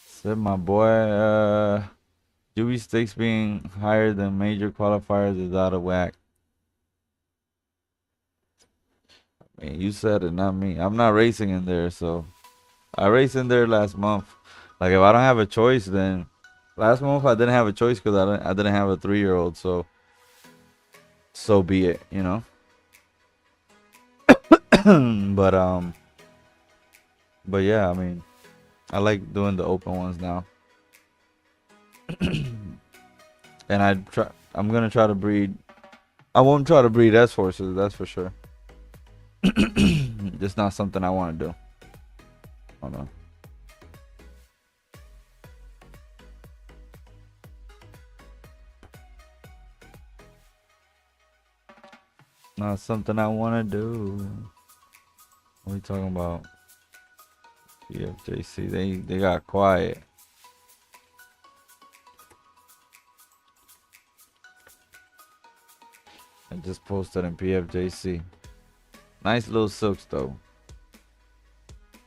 Said my boy, Juvie stakes being higher than major qualifiers is out of whack. I mean, you said it, not me. I'm not racing in there, so I raced in there last month. Like, if I don't have a choice, then Last month I didn't have a choice because I didn't have a 3-year-old, so be it, you know. but but yeah, I mean, I like doing the open ones now. And I'm gonna try to breed. I won't try to breed S horses, that's for sure. Just not something I want to do. Hold on. Not something I want to do. What are we talking about? PFJC, they got quiet. I just posted in PFJC. Nice little silks though.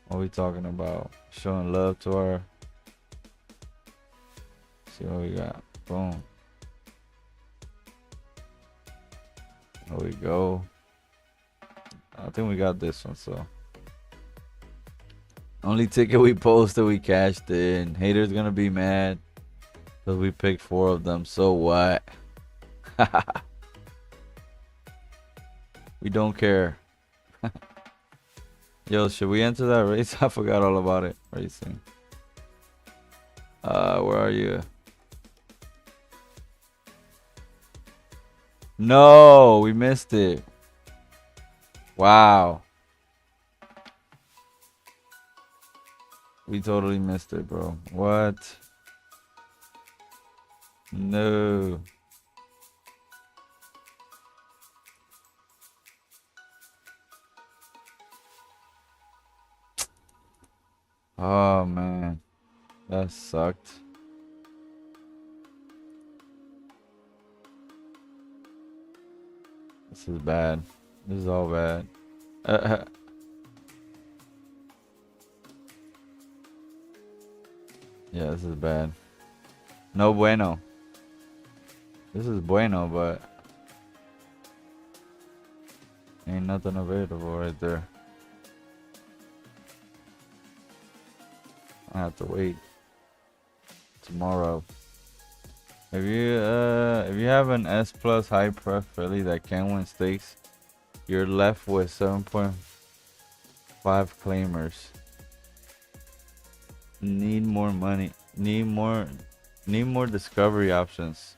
What are we talking about? Showing love to our. See what we got. Boom. There we go. I think we got this one, so. Only ticket we posted, we cashed in. Haters gonna be mad because we picked 4 of them. So what? We don't care. Yo, should we enter that race? I forgot all about it. Racing. Where are you? No, we missed it. Wow. We totally missed it, bro. What? No. Oh, man. That sucked. This is bad. This is all bad. Yeah, this is bad. No bueno. This is bueno, but ain't nothing available right there. I have to wait tomorrow. If you have an S plus high pref filly that can win stakes, you're left with 7.5 claimers. Need more money. Need more discovery options.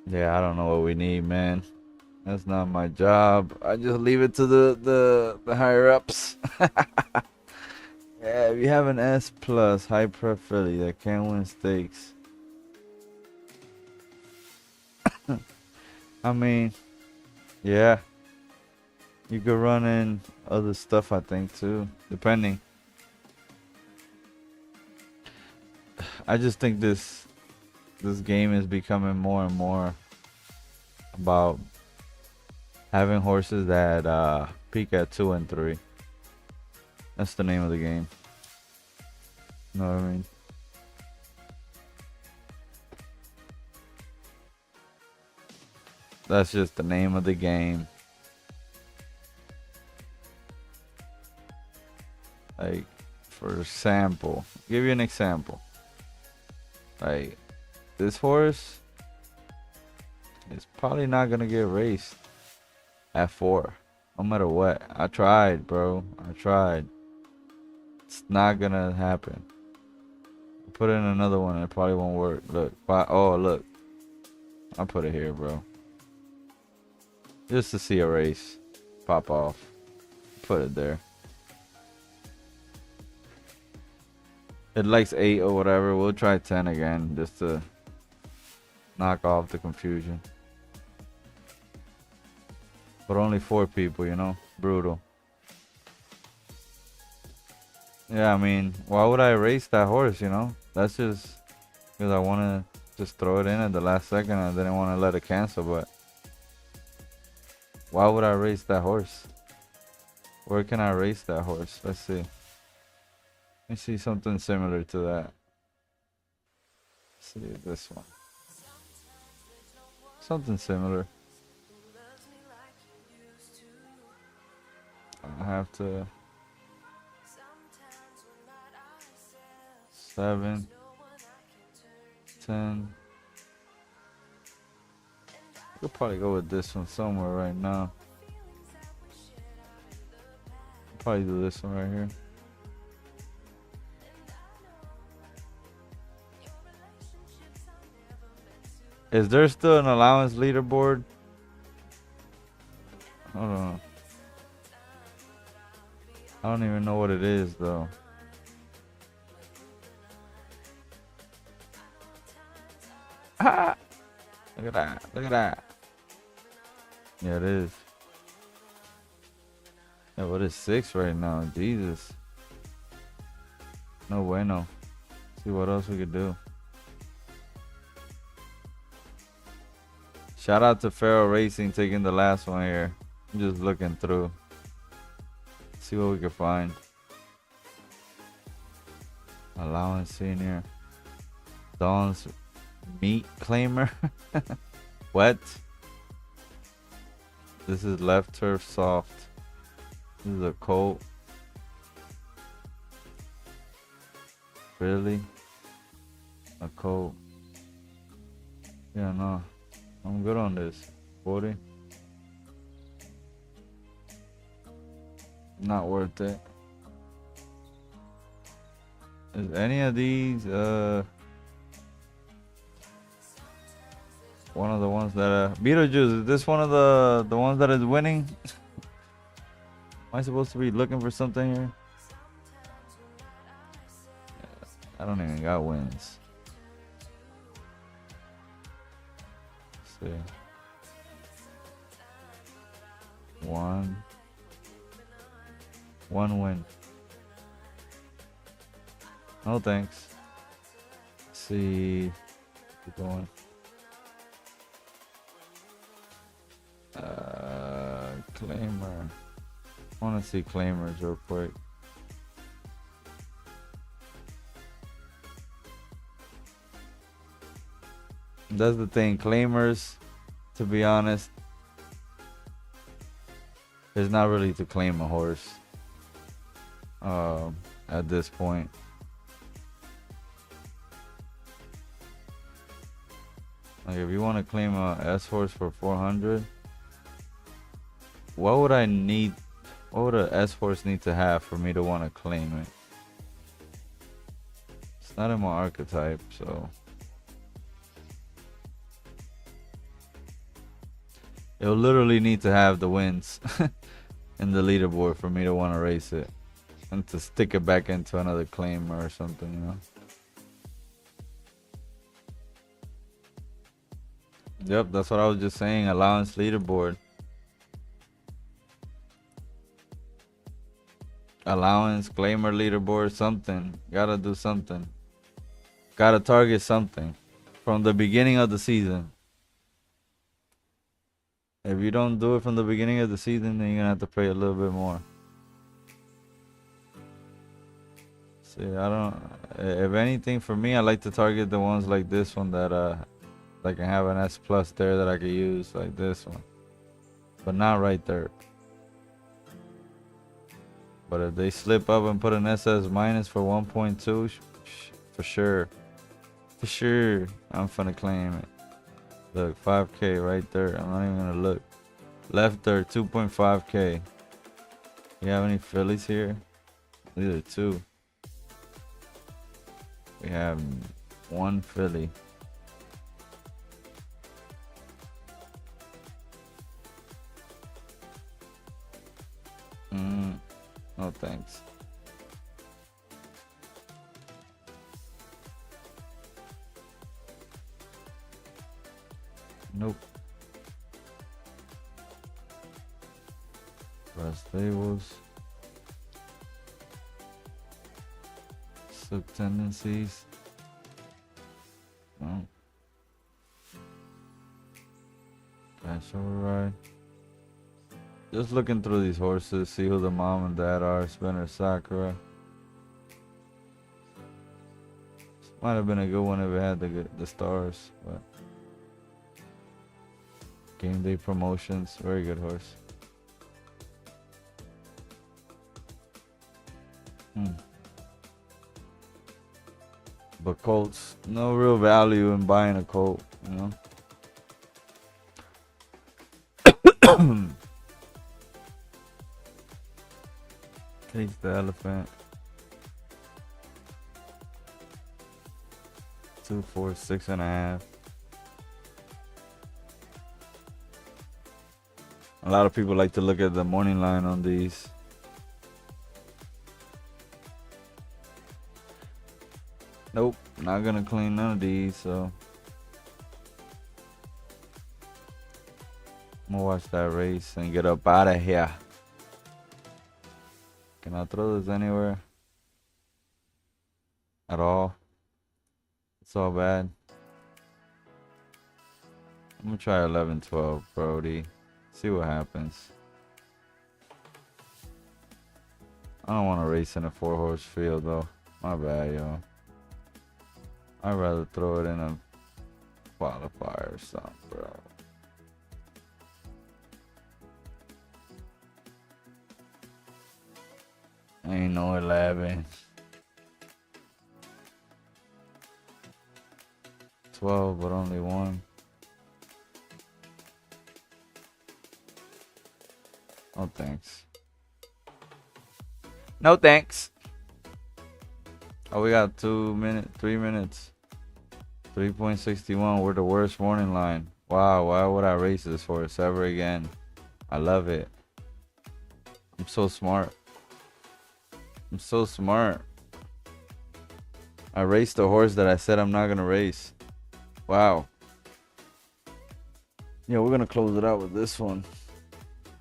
Yeah, I don't know what we need, man. That's not my job. I just leave it to the higher ups. Yeah, if you have an S plus high pref filly that can win stakes. I mean, yeah. You could run in other stuff, I think, too, depending. I just think this game is becoming more and more about having horses that peak at 2 and 3. That's the name of the game. You know what I mean? That's just the name of the game. Like, for example, give you an example. Like, this horse is probably not gonna get raced at 4, no matter what. I tried, bro. I tried. It's not gonna happen. Put in another one and it probably won't work. Look. Oh, look. I'll put it here, bro. Just to see a race pop off. Put it there. It likes 8 or whatever. We'll try 10 again just to knock off the confusion. But only 4 people, you know? Brutal. Yeah, I mean, why would I race that horse, you know? That's just because I want to just throw it in at the last second. I didn't want to let it cancel, but why would I race that horse? Where can I race that horse? Let's see. Let me see something similar to that. Let's see this one. Something similar. I have to 7, 10. We'll probably go with this one somewhere right now. Probably do this one right here. Is there still an allowance leaderboard? Hold on. I don't even know what it is though. Ah! Look at that. Look at that. Yeah, it is. Yeah, what is 6 right now? Jesus. No bueno. See what else we could do. Shout out to Pharaoh Racing taking the last one here. I'm just looking through. See what we can find. Allowance senior. Dawn's meat claimer. Wet. This is left turf soft. This is a coat. Really? A coat. Yeah, no. I'm good on this. 40. Not worth it. Is any of these one of the ones that Beetlejuice, is this one of the ones that is winning? Am I supposed to be looking for something here? I don't even got wins. Let's see. 1 win. No thanks. Let's see. Keep going. Claimer. I want to see claimers real quick. That's the thing. Claimers, to be honest, is not really to claim a horse at this point. Like if you want to claim a S horse for 400, what would I need? What would a S horse need to have for me to want to claim it? It's not in my archetype, so it'll literally need to have the wins in the leaderboard for me to want to race it and to stick it back into another claimer or something, you know. Yep, that's what I was just saying. Allowance leaderboard. Allowance, claimer leaderboard, something. Gotta do something. Gotta target something from the beginning of the season. If you don't do it from the beginning of the season, then you're gonna have to pay a little bit more. See, I don't. If anything, for me, I like to target the ones like this one that I can have an S plus there that I could use, like this one, but not right there. But if they slip up and put an SS minus for 1.2, for sure, I'm finna claim it. Look, 5K right there. I'm not even gonna look. Left there, 2.5K. You have any Phillies here? These are 2. We have 1 Philly. No thanks. Nope. Press tables. Sub tendencies. No. Cash override. Just looking through these horses, see who the mom and dad are. Spinner Sakura. Might have been a good one if it had the stars, but game day promotions, very good horse. But colts, no real value in buying a colt, you know. Taste the elephant. 2, 4, 6.5. A lot of people like to look at the morning line on these. Nope, not gonna clean none of these, so I'm gonna watch that race and get up out of here. Can I throw this anywhere? At all? It's all bad. I'm gonna try 11-12, Brody. See what happens. I don't want to race in a 4-horse field though. My bad, yo. I'd rather throw it in a qualifier or something, bro. Ain't no 11. 12, but only one. Oh, thanks. No thanks. Oh, we got 2 minutes, 3 minutes. 3.61. We're the worst morning line. Wow, why would I race this horse ever again? I love it. I'm so smart. I'm so smart. I raced the horse that I said I'm not gonna race. Wow. Yeah, we're gonna close it out with this one.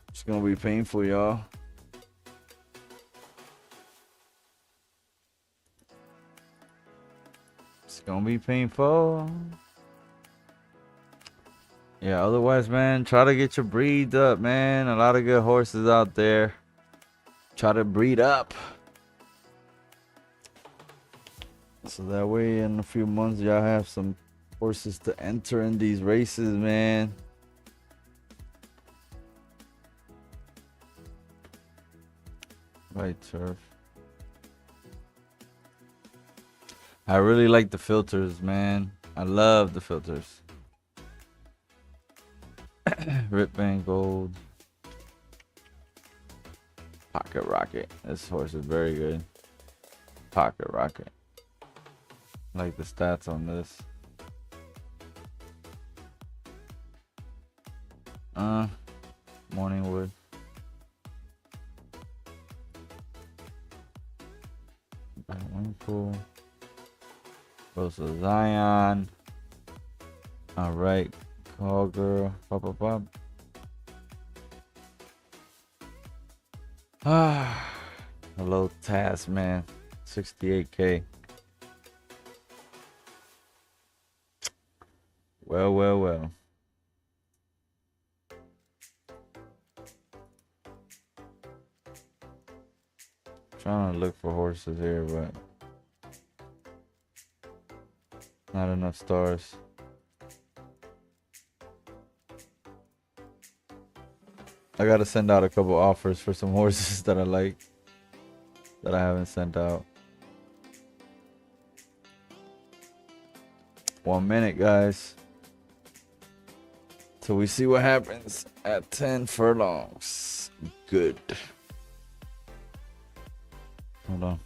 It's gonna be painful, y'all. It's gonna be painful. Yeah, otherwise, man, try to get your breed up, man. A lot of good horses out there. Try to breed up. So that way in a few months y'all have some horses to enter in these races, man. Right turf. I really like the filters, man. I love the filters. Rip Van Gold. Pocket Rocket. This horse is very good. Pocket Rocket. I like the stats on this. Morningwood. Winkle. Rosa Zion. Alright. Call girl. Pop, pop, pop. Hello, Tasman. 68K. Well, well, well. Trying to look for horses here, but not enough stars. I gotta send out a couple offers for some horses that I like that I haven't sent out. 1 minute, guys. So we see what happens at 10 furlongs. Good. Hold on.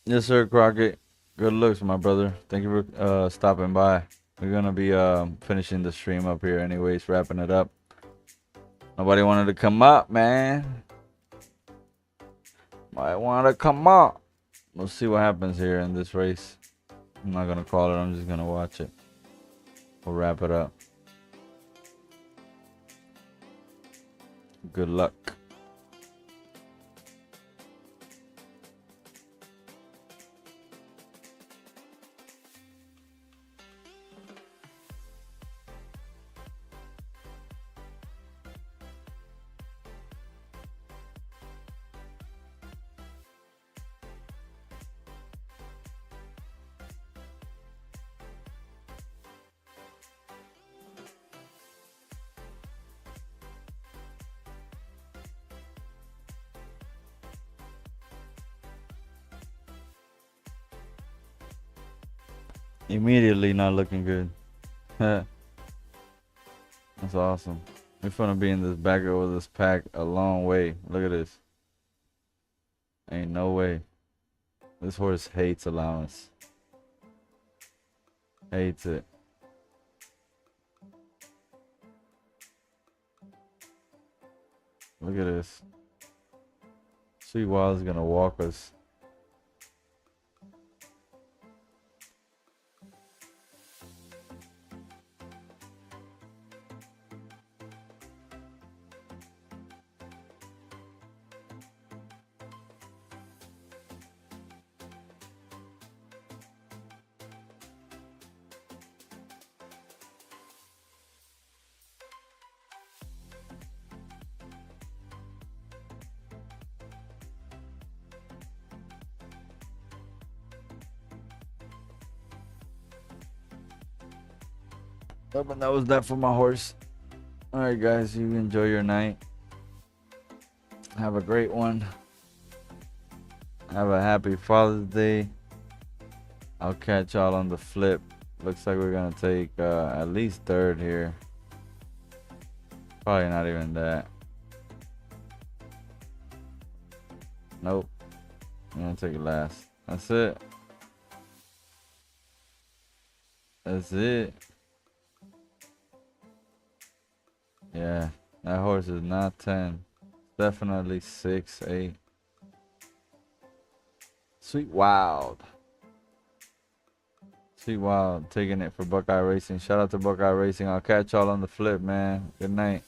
Yes, sir, Crockett. Good looks, my brother. Thank you for stopping by. We're gonna be finishing the stream up here anyways, wrapping it up. Nobody wanted to come up, man. I wanted to come up. We'll see what happens here in this race. I'm not gonna call it, I'm just gonna watch it. We'll wrap it up. Good luck. Immediately not looking good. That's awesome. We're gonna be in this back with this pack a long way. Look at this. Ain't no way. This horse hates allowance. Hates it. Look at this. Sweet Wild's gonna walk us. Oh, but that was that for my horse. Alright guys, you enjoy your night. Have a great one. Have a happy Father's Day. I'll catch y'all on the flip. Looks like we're gonna take at least third here. Probably not even that. Nope. I'm gonna take it last. That's it. That's it. Yeah, that horse is not 10. Definitely 6, 8. Sweet Wild. Sweet Wild taking it for Buckeye Racing. Shout out to Buckeye Racing. I'll catch y'all on the flip, man. Good night.